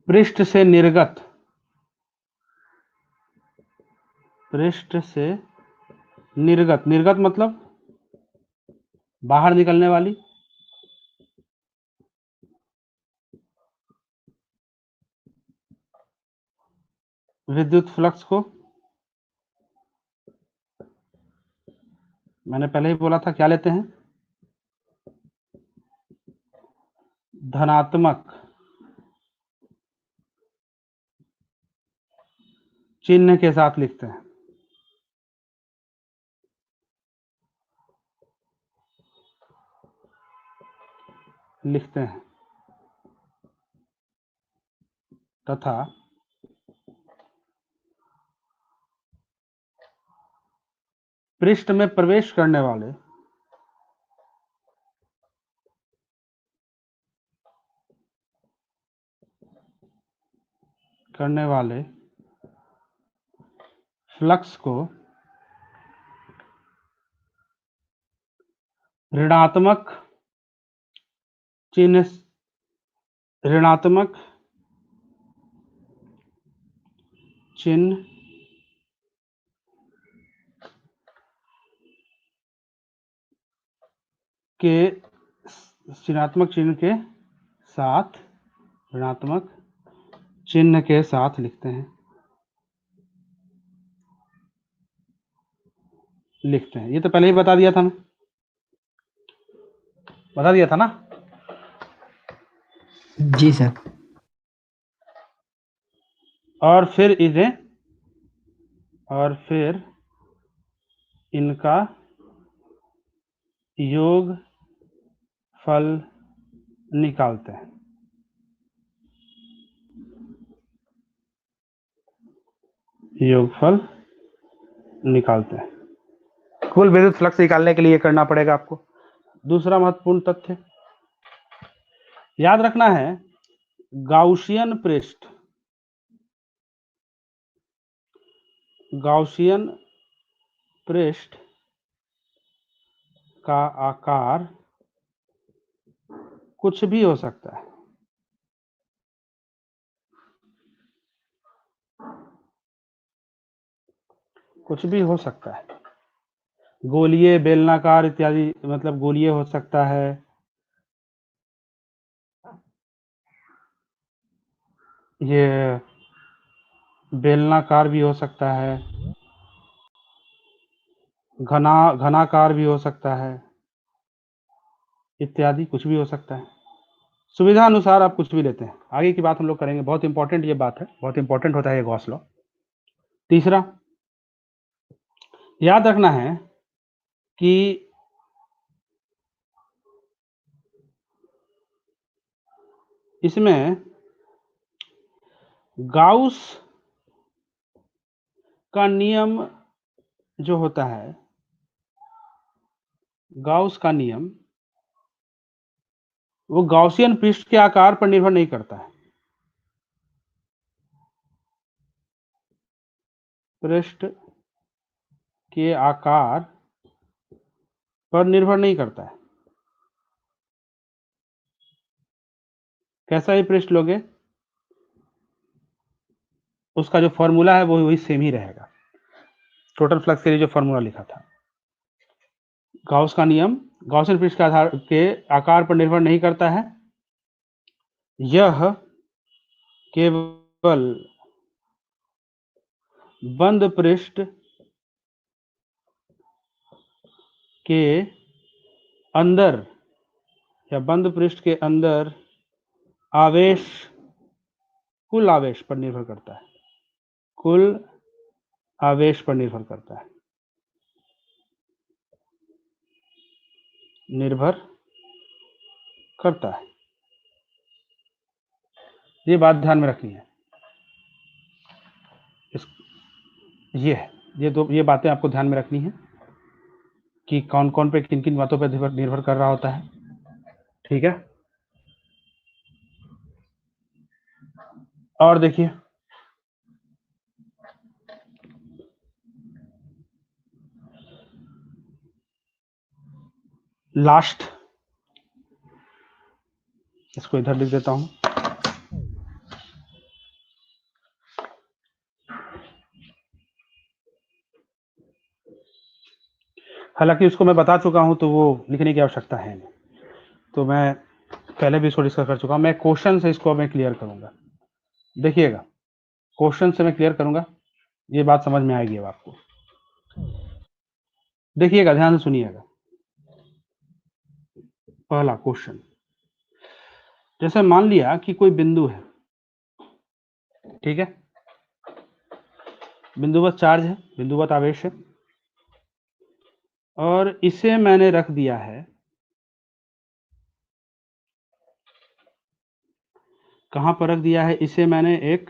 पृष्ठ से निर्गत, पृष्ठ से निर्गत, निर्गत मतलब बाहर निकलने वाली, विद्युत फ्लक्स को, मैंने पहले ही बोला था क्या लेते हैं, धनात्मक चिन्ह के साथ लिखते हैं। लिखते हैं तथा पृष्ठ में प्रवेश करने वाले फ्लक्स को ऋणात्मक चिन्ह, ऋणात्मक चिन्ह के, ऋणात्मक चिन्ह के साथ, ऋणात्मक चिन्ह के साथ लिखते हैं, लिखते हैं। ये तो पहले ही बता दिया था, मैं बता दिया था ना। जी सर। और फिर इनका योग फल निकालते हैं। योगफल निकालते हैं। कुल विद्युत फ्लक्स निकालने के लिए करना पड़ेगा आपको। दूसरा महत्वपूर्ण तथ्य याद रखना है, गाउसियन पृष्ठ, गाउसियन पृष्ठ का आकार कुछ भी हो सकता है। कुछ भी हो सकता है, गोलीय, बेलनाकार इत्यादि, मतलब गोलीय हो सकता है, ये बेलनाकार भी हो सकता है, घनाकार भी हो सकता है, इत्यादि कुछ भी हो सकता है। सुविधा अनुसार आप कुछ भी लेते हैं। आगे की बात हम लोग करेंगे, बहुत इंपॉर्टेंट ये बात है, बहुत इंपॉर्टेंट होता है ये गॉस लॉ। तीसरा याद रखना है कि इसमें गाउस का नियम जो होता है, गाउस का नियम वो गाउसियन पृष्ठ के आकार पर निर्भर नहीं करता है। पृष्ठ के आकार पर निर्भर नहीं करता है। कैसा ही पृष्ठ लोगे, उसका जो फॉर्मूला है वो वही सेम ही रहेगा। टोटल फ्लक्स के लिए जो फॉर्मूला लिखा था, गाउस का नियम गाउसियन पृष्ठ के आकार पर निर्भर नहीं करता है। यह केवल बंद पृष्ठ के अंदर या बंद पृष्ठ के अंदर आवेश, कुल आवेश पर निर्भर करता है। कुल आवेश पर निर्भर करता है, निर्भर करता है। ये बात ध्यान में रखनी है। ये बातें आपको ध्यान में रखनी है कि कौन कौन पे किन किन बातों पर निर्भर कर रहा होता है। ठीक है, और देखिए लास्ट, इसको इधर लिख देता हूं। हालांकि उसको मैं बता चुका हूं तो वो लिखने की आवश्यकता है नहीं, तो मैं पहले भी इसको डिस्कस कर चुका हूं। मैं क्वेश्चन से इसको मैं क्लियर करूंगा। देखिएगा, क्वेश्चन से मैं क्लियर करूंगा, ये बात समझ में आएगी अब आपको। देखिएगा, ध्यान से सुनिएगा। पहला क्वेश्चन, जैसे मान लिया कि कोई बिंदु है, ठीक है, बिंदुवत चार्ज है, बिंदुवत आवेश है, और इसे मैंने रख दिया है कहां पर रख दिया है? इसे मैंने एक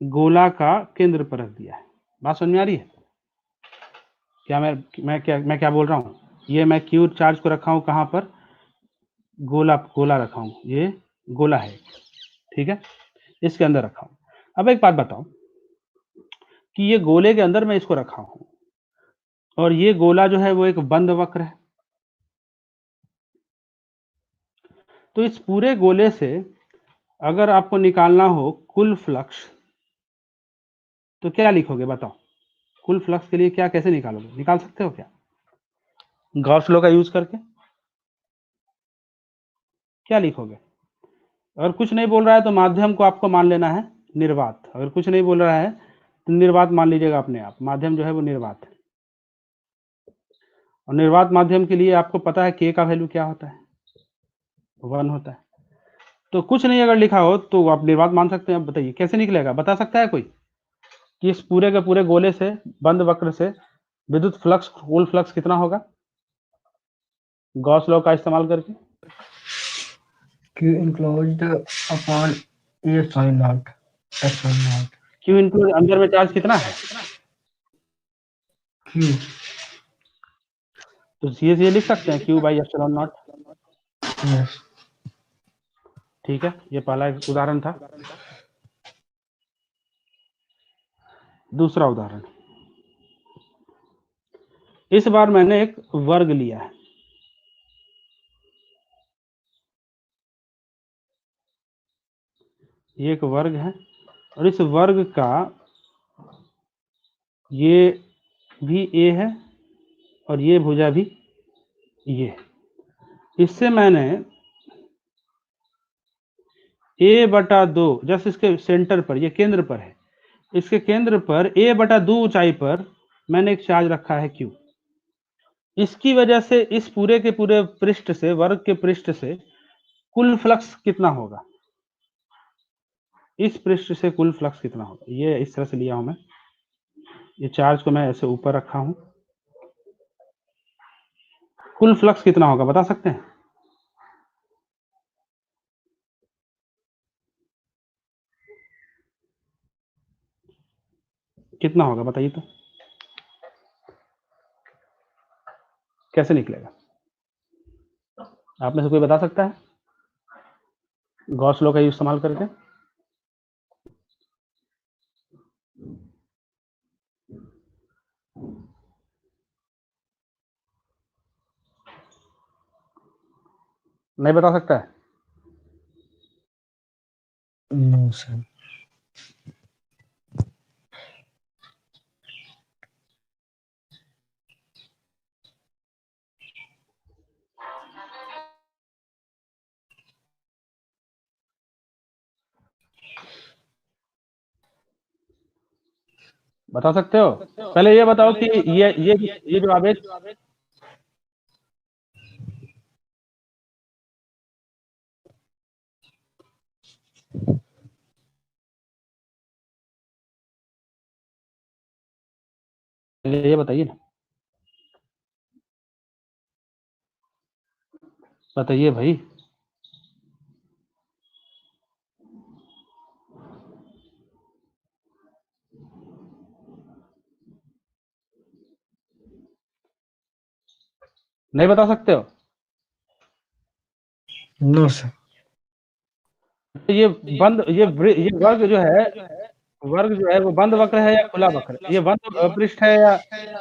गोला का केंद्र पर रख दिया है। बात समझ में आ रही है? क्या मैं क्या बोल रहा हूं? ये मैं क्यू चार्ज को रखा हूं कहां पर? गोला रखा हूं, ये गोला है, ठीक है, इसके अंदर रखा हूं। अब एक बात बताओ कि ये गोले के अंदर मैं इसको रखा हूं, और ये गोला जो है वो एक बंद वक्र है, तो इस पूरे गोले से अगर आपको निकालना हो कुल फ्लक्स, तो क्या लिखोगे बताओ? कुल फ्लक्स के लिए क्या, कैसे निकालोगे? निकाल सकते हो क्या गॉस लॉ का यूज करके? क्या लिखोगे? अगर कुछ नहीं बोल रहा है तो माध्यम को आपको मान लेना है निर्वात। अगर कुछ नहीं बोल रहा है तो निर्वात मान लीजिएगा अपने आप। माध्यम जो है वो निर्वात है, और निर्वात माध्यम के लिए आपको पता है के का वैल्यू क्या होता है? 1 होता है। तो कुछ नहीं अगर लिखा हो तो आप निर्वात मान सकते हैं। अब बताइए कैसे निकलेगा? बता सकता है कोई कि इस पूरे के पूरे गोले से, बंद वक्र से विद्युत फ्लक्स, कुल फ्लक्स कितना होगा गॉस लॉ का इस्तेमाल करके? Q enclosed upon A sin naught S sin naught Q into अंदर में चार्ज कितना है? Q तो ये लिख सकते हैं Q by epsilon not. yes ठीक है, ये पहला एक उदाहरण था। दूसरा उदाहरण, इस बार मैंने एक वर्ग लिया है, ये एक वर्ग है, और इस वर्ग का ये भी ए है और ये भुजा भी ये। इससे मैंने a/2, जस्ट इसके सेंटर पर, ये केंद्र पर है, इसके केंद्र पर a/2 ऊंचाई पर मैंने एक चार्ज रखा है q। इसकी वजह से इस पूरे के पूरे पृष्ठ से, वर्ग के पृष्ठ से कुल फ्लक्स कितना होगा? इस पृष्ठ से कुल फ्लक्स कितना होगा? ये इस तरह से लिया हूं मैं, ये चार्ज को मैं ऐसे ऊपर रखा हूं, कुल फ्लक्स कितना होगा बता सकते हैं? कितना होगा बताइए तो, कैसे निकलेगा? आप में से कोई बता सकता है गॉस लॉ का इस्तेमाल करके? नहीं बता सकता है? no sir बता सकते हो? पहले ये बताओ कि ये जो आवेश, ये बताइए ना, बताइए भाई। नहीं बता सकते हो? no sir तो ये बंद, ये वर्ग जो है, वर्ग जो है वो बंद वक्र है या खुला वक्र? ये बंद पृष्ठ है या,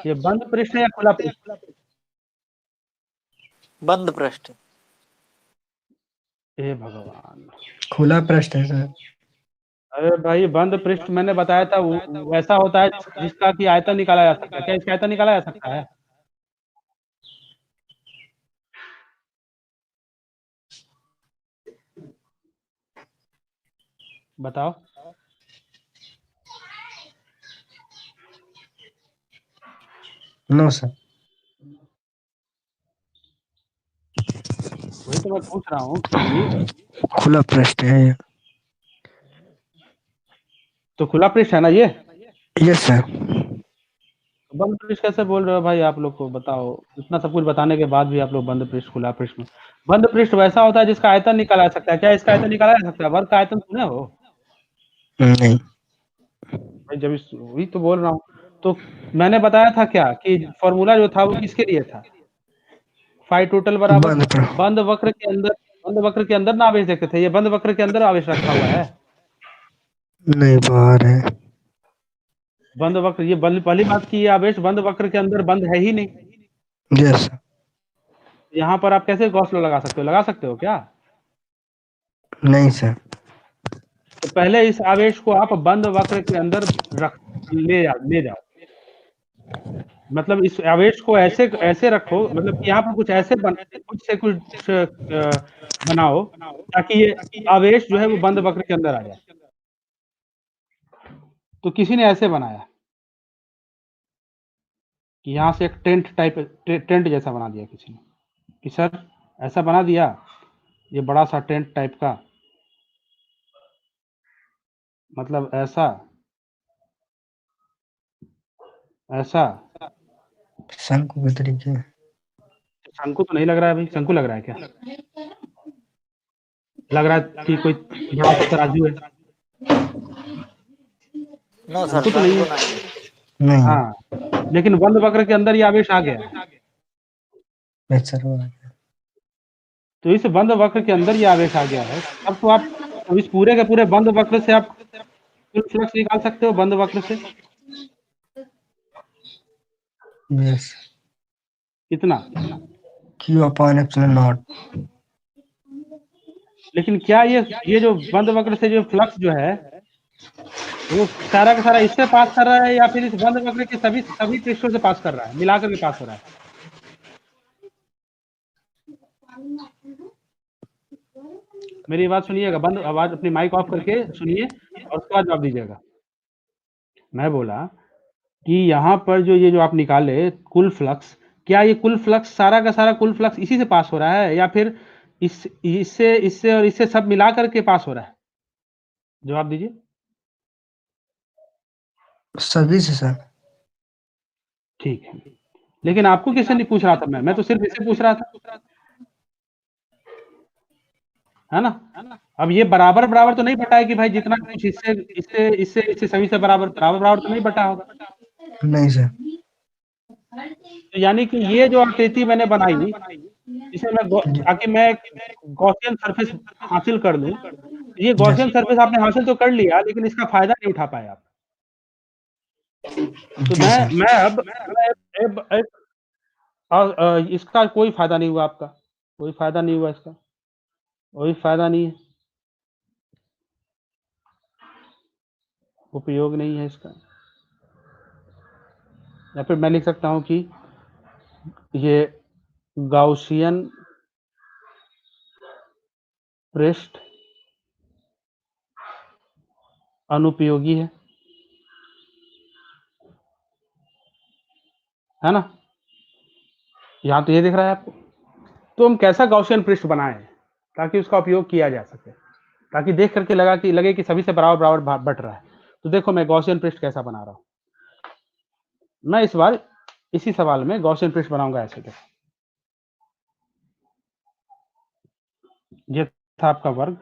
ये बंद पृष्ठ है या खुला पृष्ठ? बंद पृष्ठ। हे भगवान, खुला पृष्ठ है सर अरे भाई बंद पृष्ठ मैंने बताया था वो वैसा होता है जिसका कि आयतन निकाला जा सकता है। क्या इसका आयतन निकाला जा सकता है? बताओ। No sir. वही तो मैं पूछ रहा हूँ कि खुला पृष्ठ है ये। तो खुला पृष्ठ है ना ये? Yes sir. बंद पृष्ठ कैसे बोल रहे हो भाई आप लोग को बताओ। इतना सब कुछ बताने के बाद भी आप लोग बंद पृष्ठ खुला पृष्ठ में। बंद पृष्ठ वैसा होता है जिसका आयतन निकाला जा सकता है। क्या इसका आयतन निकाला जा सकता है? वर्ग का आयतन सुने हो? नहीं। भाई जब वही तो बोल रहा हूँ। तो मैंने बताया था क्या कि फॉर्मूला जो था वो किसके लिए था? फाई टोटल बराबर बंद पृष्ठ। बंद वक्र के अंदर ना आवेश देखते थे। ये बंद वक्र के अंदर आवेश रखा हुआ है। नहीं, बाहर है। बंद वक्र ये पहली बात की ये आवेश बंद वक्र के अंदर बंद है ही नहीं। Yes sir. यहाँ पर आप कैसे गॉस लॉ लगा सकते हो? लगा सकते हो क्या? नहीं सर। तो पहले इस आवेश को आप बंद वक्र के अंदर रख ले जाओ। मतलब इस आवेश को ऐसे ऐसे रखो, मतलब कि यहाँ पर कुछ से कुछ बनाओ ताकि ये आवेश जो है वो बंद वक्र के अंदर आ जाए। तो किसी ने ऐसे बनाया कि यहाँ से एक टेंट जैसा बना दिया किसी ने कि सर ऐसा बना दिया ये बड़ा सा टेंट टाइप का, मतलब ऐसा ऐसा। शंकु के तरीके। शंकु तो नहीं लग रहा है भाई। शंकु लग रहा है क्या? लग रहा है कि कोई बड़ा सा तराजू है। नो सर, शंकु तो नहीं शंकु है। नहीं है। नहीं। हाँ, लेकिन बंद वक्र के अंदर ये आवेश आ गया है। यस सर, वो आ गया। तो इस बंद वक्र के अंदर ये आवेश आ गया है। अब तो आप अब इस पूरे के पूरे बंद वक्र से आप कुल फ्लक्स निकाल सकते हो बंद वक्र से। यस। कितना? Q upon epsilon not. लेकिन क्या ये जो बंद वक्र से जो फ्लक्स जो है वो सारा का सारा इससे पास कर रहा है या फिर इस बंद वक्र के सभी सभी पृष्ठों से पास कर रहा है, मिलाकर के पास हो रहा है? मेरी बात सुनिएगा, बंद आवाज अपनी माइक ऑफ करके सुनिए और उसके बाद जवाब दीजिएगा। मैं बोला कि यहाँ पर जो ये जो आप निकाले कुल फ्लक्स, क्या ये कुल फ्लक्स सारा का सारा कुल फ्लक्स इसी से पास हो रहा है या फिर इससे और इससे सब मिला करके पास हो रहा है? जवाब दीजिए। सभी से सर। ठीक है, लेकिन आपको किससे नहीं पूछ रहा था मैं तो सिर्फ इससे पूछ रहा था, है ना? अब ये बराबर बराबर तो नहीं बटा है कि भाई जितना कुछ इससे इससे इससे इससे सभी से बराबर बराबर बराबर तो नहीं बटा होगा। नहीं सर। तो यानी कि ये जो आकृति मैंने बनाई इसे ताकि मैं गॉसियन सरफेस हासिल कर लूं, ये यस। गॉसियन सरफेस आपने हासिल तो कर लिया लेकिन इसका फायदा नहीं उठा पाए आप। तो जी सर। मैं अब इसका कोई फायदा नहीं हुआ आपका, कोई फायदा नहीं हुआ इसका, कोई फायदा नहीं है, उपयोग नहीं है इसका। या फिर मैं लिख सकता हूं कि ये गाउसियन पृष्ठ अनुपयोगी है ना? यहाँ तो ये दिख रहा है आपको। तो हम कैसा गाउसियन पृष्ठ बनाएं ताकि उसका उपयोग किया जा सके, ताकि देख करके लगे कि सभी से बराबर बराबर बट रहा है। तो देखो मैं गॉसियन पृष्ठ कैसा बना रहा हूं। मैं इस बार इसी सवाल में गॉसियन पृष्ठ बनाऊंगा ऐसे। देखो ये था आपका वर्ग,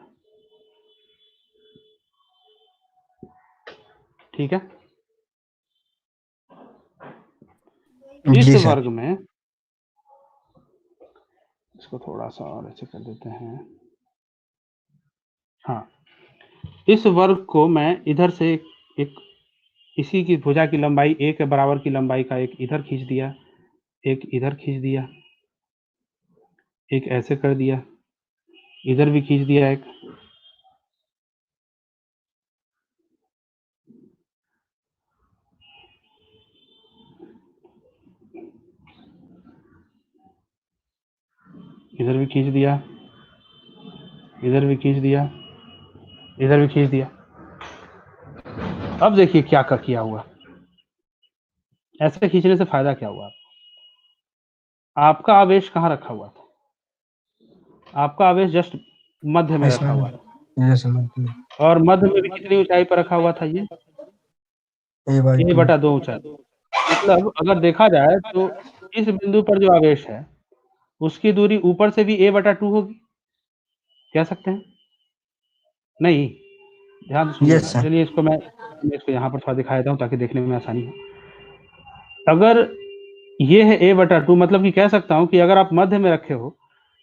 ठीक है? इस जी सर। वर्ग में इसको थोड़ा सा और ऐसे कर देते हैं। हाँ, इस वर्ग को मैं इधर से एक इसी की भुजा की लंबाई a के बराबर की लंबाई का एक इधर खींच दिया, एक इधर खींच दिया, एक ऐसे कर दिया, इधर भी खींच दिया एक, इधर भी खींच दिया, इधर भी खींच दिया, इधर भी खींच दिया। अब देखिए क्या किया हुआ। ऐसे खींचने से फायदा क्या हुआ? आपका आवेश कहाँ रखा हुआ था? आपका आवेश जस्ट मध्य में रखा हुआ था, ये समझ और मध्य में भी कितनी ऊंचाई पर रखा हुआ था? ये A/2 a/2 ऊंचाई। मतलब अगर देखा जाए तो इस बिंदु पर जो आवेश है उसकी दूरी ऊपर से भी a/2 होगी, कह सकते हैं? नहीं, ध्यान से यस सुनिएगा। सर। चलिए इसको मैं इसको यहाँ पर थोड़ा दिखा देता हूँ ताकि देखने में आसानी हो। अगर ये है a/2, मतलब कि कह सकता हूँ कि अगर आप मध्य में रखे हो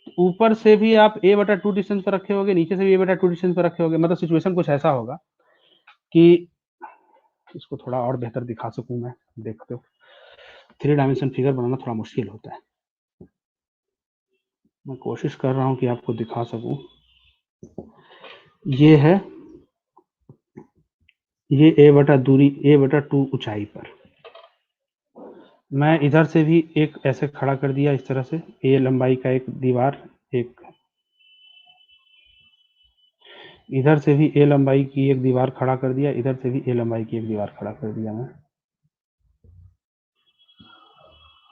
तो ऊपर से भी आप a/2 डिस्टेंस पर रखे होगे, नीचे से भी a/2 डिस्टेंस पर रखे होगे। मतलब सिचुएशन कुछ ऐसा होगा कि इसको थोड़ा और बेहतर दिखा सकूं मैं। देखते हो 3 डायमेंशन फिगर बनाना थोड़ा मुश्किल होता है। मैं कोशिश कर रहा हूं कि आपको दिखा सकूं। ये है, ये a/2 ऊंचाई पर। मैं इधर से भी एक ऐसे खड़ा कर दिया इस तरह से, a लंबाई का एक दीवार, एक इधर से भी a लंबाई की एक दीवार खड़ा कर दिया, इधर से भी a लंबाई की एक दीवार खड़ा कर दिया मैं।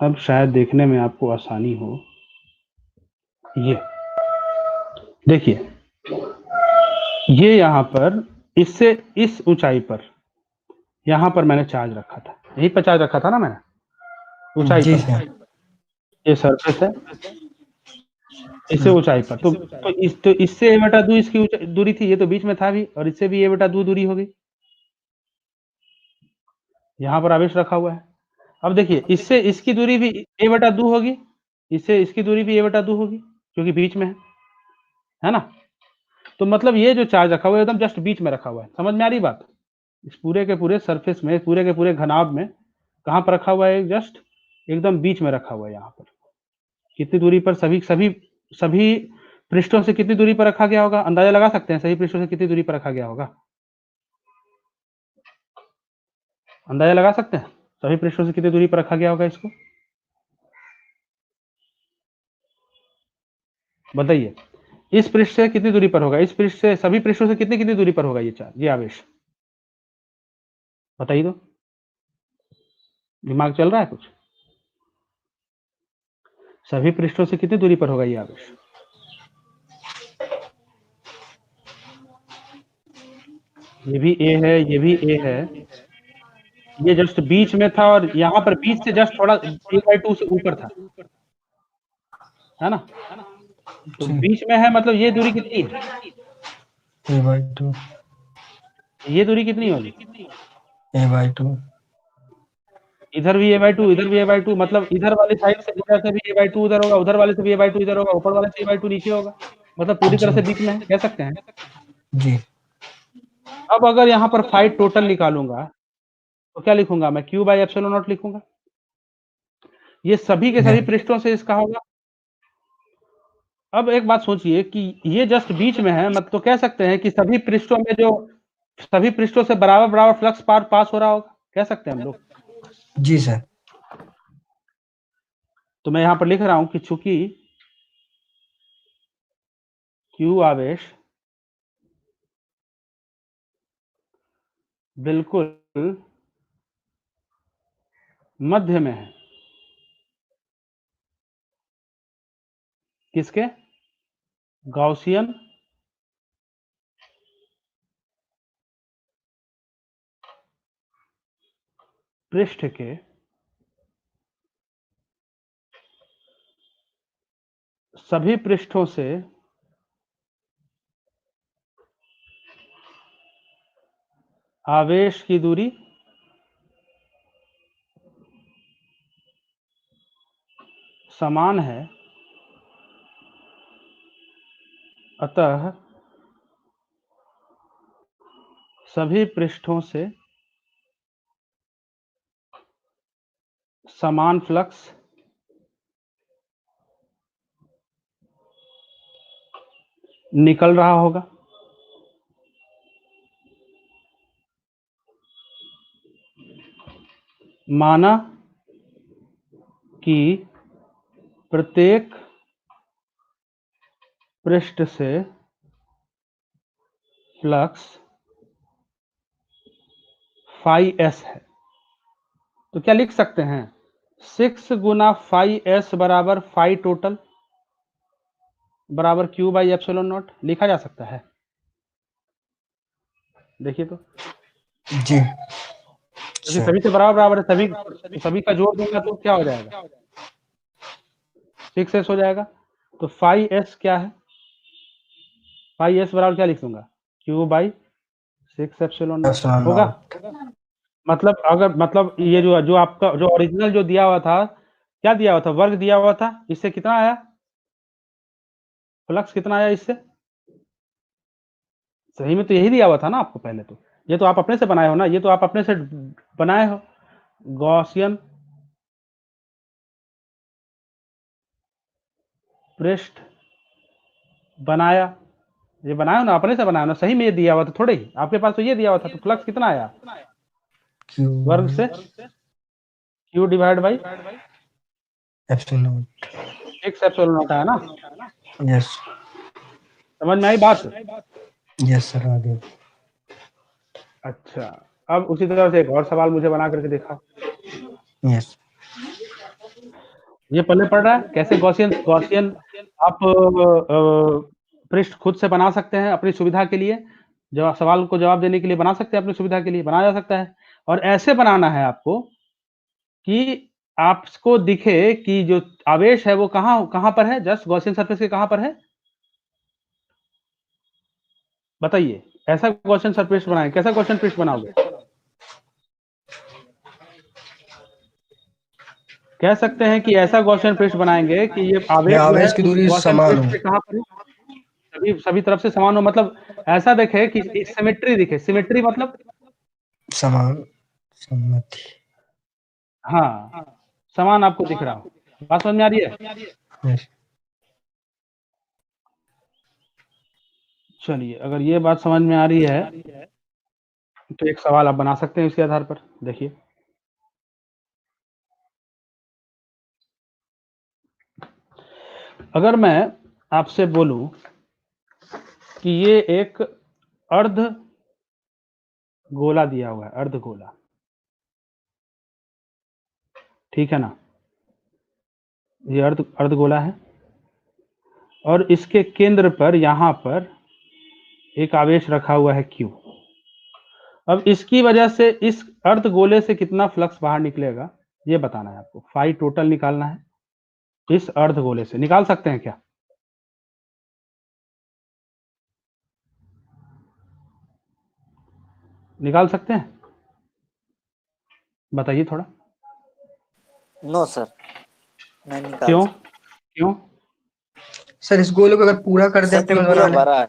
अब शायद देखने में आपको आसानी हो। ये देखिए, ये यहाँ पर इससे इस ऊंचाई पर, यहाँ पर मैंने चार्ज रखा था, यहीं पर चार्ज रखा था ना मैंने, ऊंचाई जी पर। सर। ये सरफेस है, इससे ऊंचाई पर। तो इससे a/2 इसकी दूरी थी, ये तो बीच में था भी, और इससे भी a/2 दूरी हो गई। यहाँ पर आवेश रखा हुआ है। अब देखिए, इससे इसकी दूरी भी a/2 होगी, इससे इसकी दूरी भी a/2 होगी, क्योंकि बीच में है ना। तो मतलब ये जो चार्ज रखा हुआ है एकदम जस्ट बीच में रखा हुआ है। समझ में आ रही बात? इस पूरे के पूरे सरफेस में, पूरे के पूरे घनाभ में कहाँ पर रखा हुआ है? जस्ट एकदम बीच में रखा हुआ है। यहाँ पर कितनी दूरी पर, सभी सभी सभी पृष्ठों से कितनी दूरी पर रखा गया होगा? अंदाजा लगा सकते हैं सभी पृष्ठों से कितनी दूरी पर रखा गया होगा? अंदाजा लगा सकते हैं सभी पृष्ठों से कितनी दूरी पर रखा गया होगा इसको? बताइए, इस पृष्ठ से कितनी दूरी पर होगा? इस पृष्ठ से, सभी पृष्ठों से कितनी कितनी दूरी पर होगा ये चार्ज, ये आवेश? बताइए तो, दिमाग चल रहा है कुछ? सभी पृष्ठों से कितनी दूरी पर होगा ये आवेश? ये भी ए है, ये भी ए है, ये जस्ट बीच में था, और यहाँ पर बीच से जस्ट थोड़ा a/2 से ऊपर था, है ना। तो जी। बीच में है, मतलब ये दूरी कितनी है? A/2 ये दूरी कितनी होगी? A/2 इधर भी a/2, इधर भी a/2, मतलब इधर वाली साइड से, इधर से भी a/2 उधर होगा, उधर वाले से भी a/2 इधर होगा, ऊपर वाले से a/2 नीचे होगा। मतलब पूरी तरह से जी बीच में है, कह सकते हैं। जी। अब अगर यहाँ पर फाई टोटल निकालूंगा तो क्या लिखूंगा मैं? Q/ε0 लिखूंगा। ये सभी के सभी यस पृष्ठों से इसका होगा। अब एक बात सोचिए कि ये जस्ट बीच में है, मतलब तो कह सकते हैं कि सभी पृष्ठों में जो, सभी पृष्ठों से बराबर बराबर फ्लक्स पास हो रहा होगा, कह सकते हैं हम लोग। जी सर। तो मैं यहाँ पर लिख रहा हूं कि चूंकि Q आवेश बिल्कुल मध्य में है, किसके? गॉसियन पृष्ठ के सभी पृष्ठों से आवेश की दूरी समान है, अतः सभी पृष्ठों से समान फ्लक्स निकल रहा होगा। माना कि प्रत्येक पृष्ठ से फ्लक्स फाई एस है, तो क्या लिख सकते हैं 6 गुना फाई एस बराबर फाई टोटल बराबर क्यू बाई एप्सिलॉन नॉट लिखा जा सकता है। देखिए तो जी क्योंकि सर। सभी से बराबर बराबर है, सभी का जोड़ दूंगा तो क्या हो जाएगा 6s हो जाएगा। तो फाई एस क्या है, फाई एस बराबर क्या लिख दूंगा Q by 6 epsilon naught epsilon होगा। नॉट। मतलब अगर मतलब ये जो आपका जो ओरिजिनल जो दिया हुआ था, क्या दिया हुआ था, वर्ग दिया हुआ था, इससे कितना आया फ्लक्स, कितना आया इससे, सही में तो यही दिया हुआ था ना आपको पहले। तो ये तो आप अपने से बनाए हो ना, ये तो आप अपने से बनाए हो गॉसियन पृष्ठ बनाया, ये बनाया हो ना, अपने से बनाया हो ना, सही में ये दिया हुआ था थोड़े ही, आपके पास तो ये दिया हुआ था। तो फ्लक्स कितना आया क्यू वर्ग से Q divide by epsilon not. 6 epsilon not आया ना। यस समझ में आई बात। यस सर, आगे। अच्छा, अब उसी तरह से एक और सवाल मुझे बना करके दिखाओ। यस ये पहले पढ़ रहा है कैसे गॉसियन गॉसियन आप पृष्ठ खुद से बना सकते हैं अपनी सुविधा के लिए, जवाब सवाल को जवाब देने के लिए बना सकते हैं, अपनी सुविधा के लिए बनाया जा सकता है। और ऐसे बनाना है आपको कि आपको दिखे कि जो आवेश है वो कहाँ कहाँ पर है, जस्ट गॉसियन सरफेस के कहाँ पर है, बताइए। ऐसा गॉसियन सरफेस बनाए, कैसा गॉसियन पृष्ठ बनाओगे, कह सकते हैं कि ऐसा गॉसियन पृष्ठ बनाएंगे कि ये ये आवेश जो है आवेश की उस दूरी गॉसियन समान पृष्ठ हो। पे कहाँ पर है, सभी सभी तरफ से समान हो, मतलब ऐसा देखे कि सिमेट्री दिखे, सिमेट्री मतलब समान सम्मति। हाँ समान आपको दिख रहा हो। बात समझ में आ रही है। यस चलिए, अगर ये बात समझ में आ रही है तो एक सवाल आप बना सकते हैं इसके आधार पर। देखिए, अगर मैं आपसे बोलूं कि ये एक अर्ध गोला दिया हुआ है, अर्ध गोला, ठीक है ना, ये अर्ध गोला है और इसके केंद्र पर यहां पर एक आवेश रखा हुआ है Q। अब इसकी वजह से इस अर्ध गोले से कितना फ्लक्स बाहर निकलेगा ये बताना है आपको, फाई टोटल निकालना है। इस अर्ध गोले से निकाल सकते हैं क्या, निकाल सकते हैं, बताइए थोड़ा। नो सर, नहीं निकाल क्यों सकते। क्यों सर, इस गोले को अगर पूरा कर सर देते ये हैं पूरा बना ले। भरा है।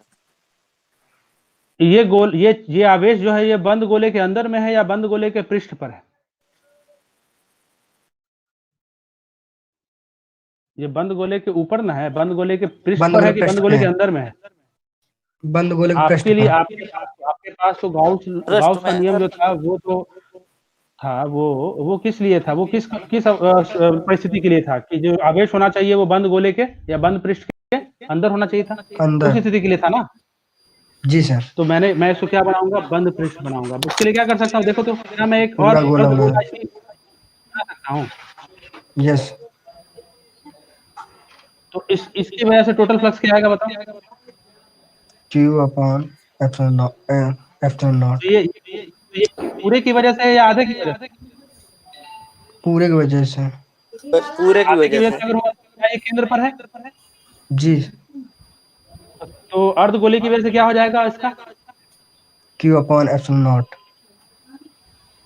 ये गोल ये आवेश जो है ये बंद गोले के अंदर में है या बंद गोले के पृष्ठ पर है, ये बंद गोले के ऊपर ना है, बंद गोले के पृष्ठ बंद पर है गोले कि बंद पृष्ठ पे गोले के है। अंदर में है। बंद गोले के पृष्ठ आपके लिए पर। आपके पास तो गाउस पृष्ठ गाउस का में नियम जो था वो तो था, वो किस लिए था, वो किस परिस्थिति के लिए था कि जो आवेश होना चाहिए वो बंद गोले के या बंद पृष्ठ के अंदर होना चाहिए था, उस अंदर। स्थिति के लिए था ना। जी सर। तो मैं इसको क्या बनाऊंगा, बंद पृष्ठ बनाऊंगा। अब उसके लिए क्या कर सकता हूँ, देखो तो क्या मैं एक और पूरा गोला अर्ध गोला बना। बना सकता हूँ। यस। तो इसकी वजह से टोटल फ्लक्स क्या आएगा बताओ। Q upon epsilon naught. Epsilon तो नॉट। ये पूरे की वजह से या आधे की वजह से, पूरे की वजह से। पूरे की आधे की वजह वजह से। से अगर हुआ तो क्या ये केंद्र पर है, जी। तो अर्ध गोले की वजह से क्या हो जाएगा इसका, क्यू अपॉन एप्सिलॉन नॉट।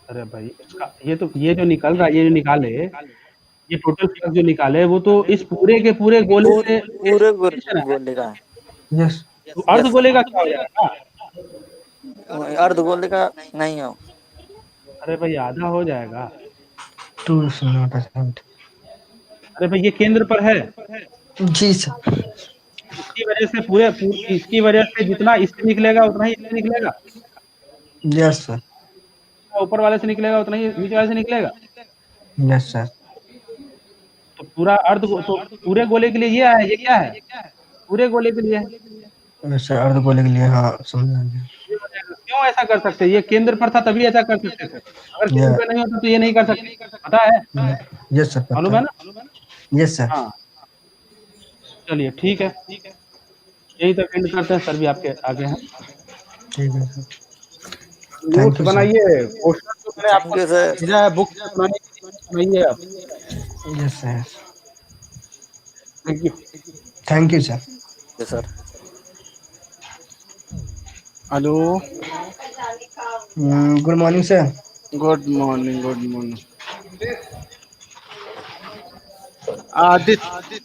अरे भाई इसका ये जो निकल रहा है, ये जो निकाले, ये टोटल फ्लक्स जो निकाले वो तो इस पूरे के पूरे गोले से पूरे टेंशन है। गोले का यस। तो अर्ध यस। गोले का क्या हो जाएगा, अर्ध गोले का नहीं हो। अरे भाई आधा हो जाएगा। Two epsilon naught percent. अरे भाई ये केंद्र पर है, जी सर। इसकी वजह से इसकी वजह से जितना इससे निकलेगा उतना ही इससे निकलेगा, यस सर। ऊपर वाले से निकलेगा उतना ही नीचे वाले से निकलेगा। Yes sir. तो पूरे गोले के लिए ये है, ये क्या है, पूरे गोले के लिए है। सर अर्ध गोले के लिए, हाँ समझ आ गया। क्यों ऐसा कर सकते हैं? ये केंद्र पर था तभी ऐसा कर सकते थे, अगर केंद्र या पे नहीं होता तो ये नहीं कर सकते, पता है? यस सर, पता मालूम है ना? Yes sir. हाँ, चलिए ठीक है, यही तक एंड करते हैं, सर भी आपके आगे हैं। ठीक है sir, notes thank you sir. बनाइए, पोस्टर जो मैंने थैंक आपको यू सर। भेजा है बुक से बनाने के लिए, बनाइए आप। Yes sir, thank you. Thank you sir. Yes sir. Hello, good morning sir. Good morning, good morning. Aditya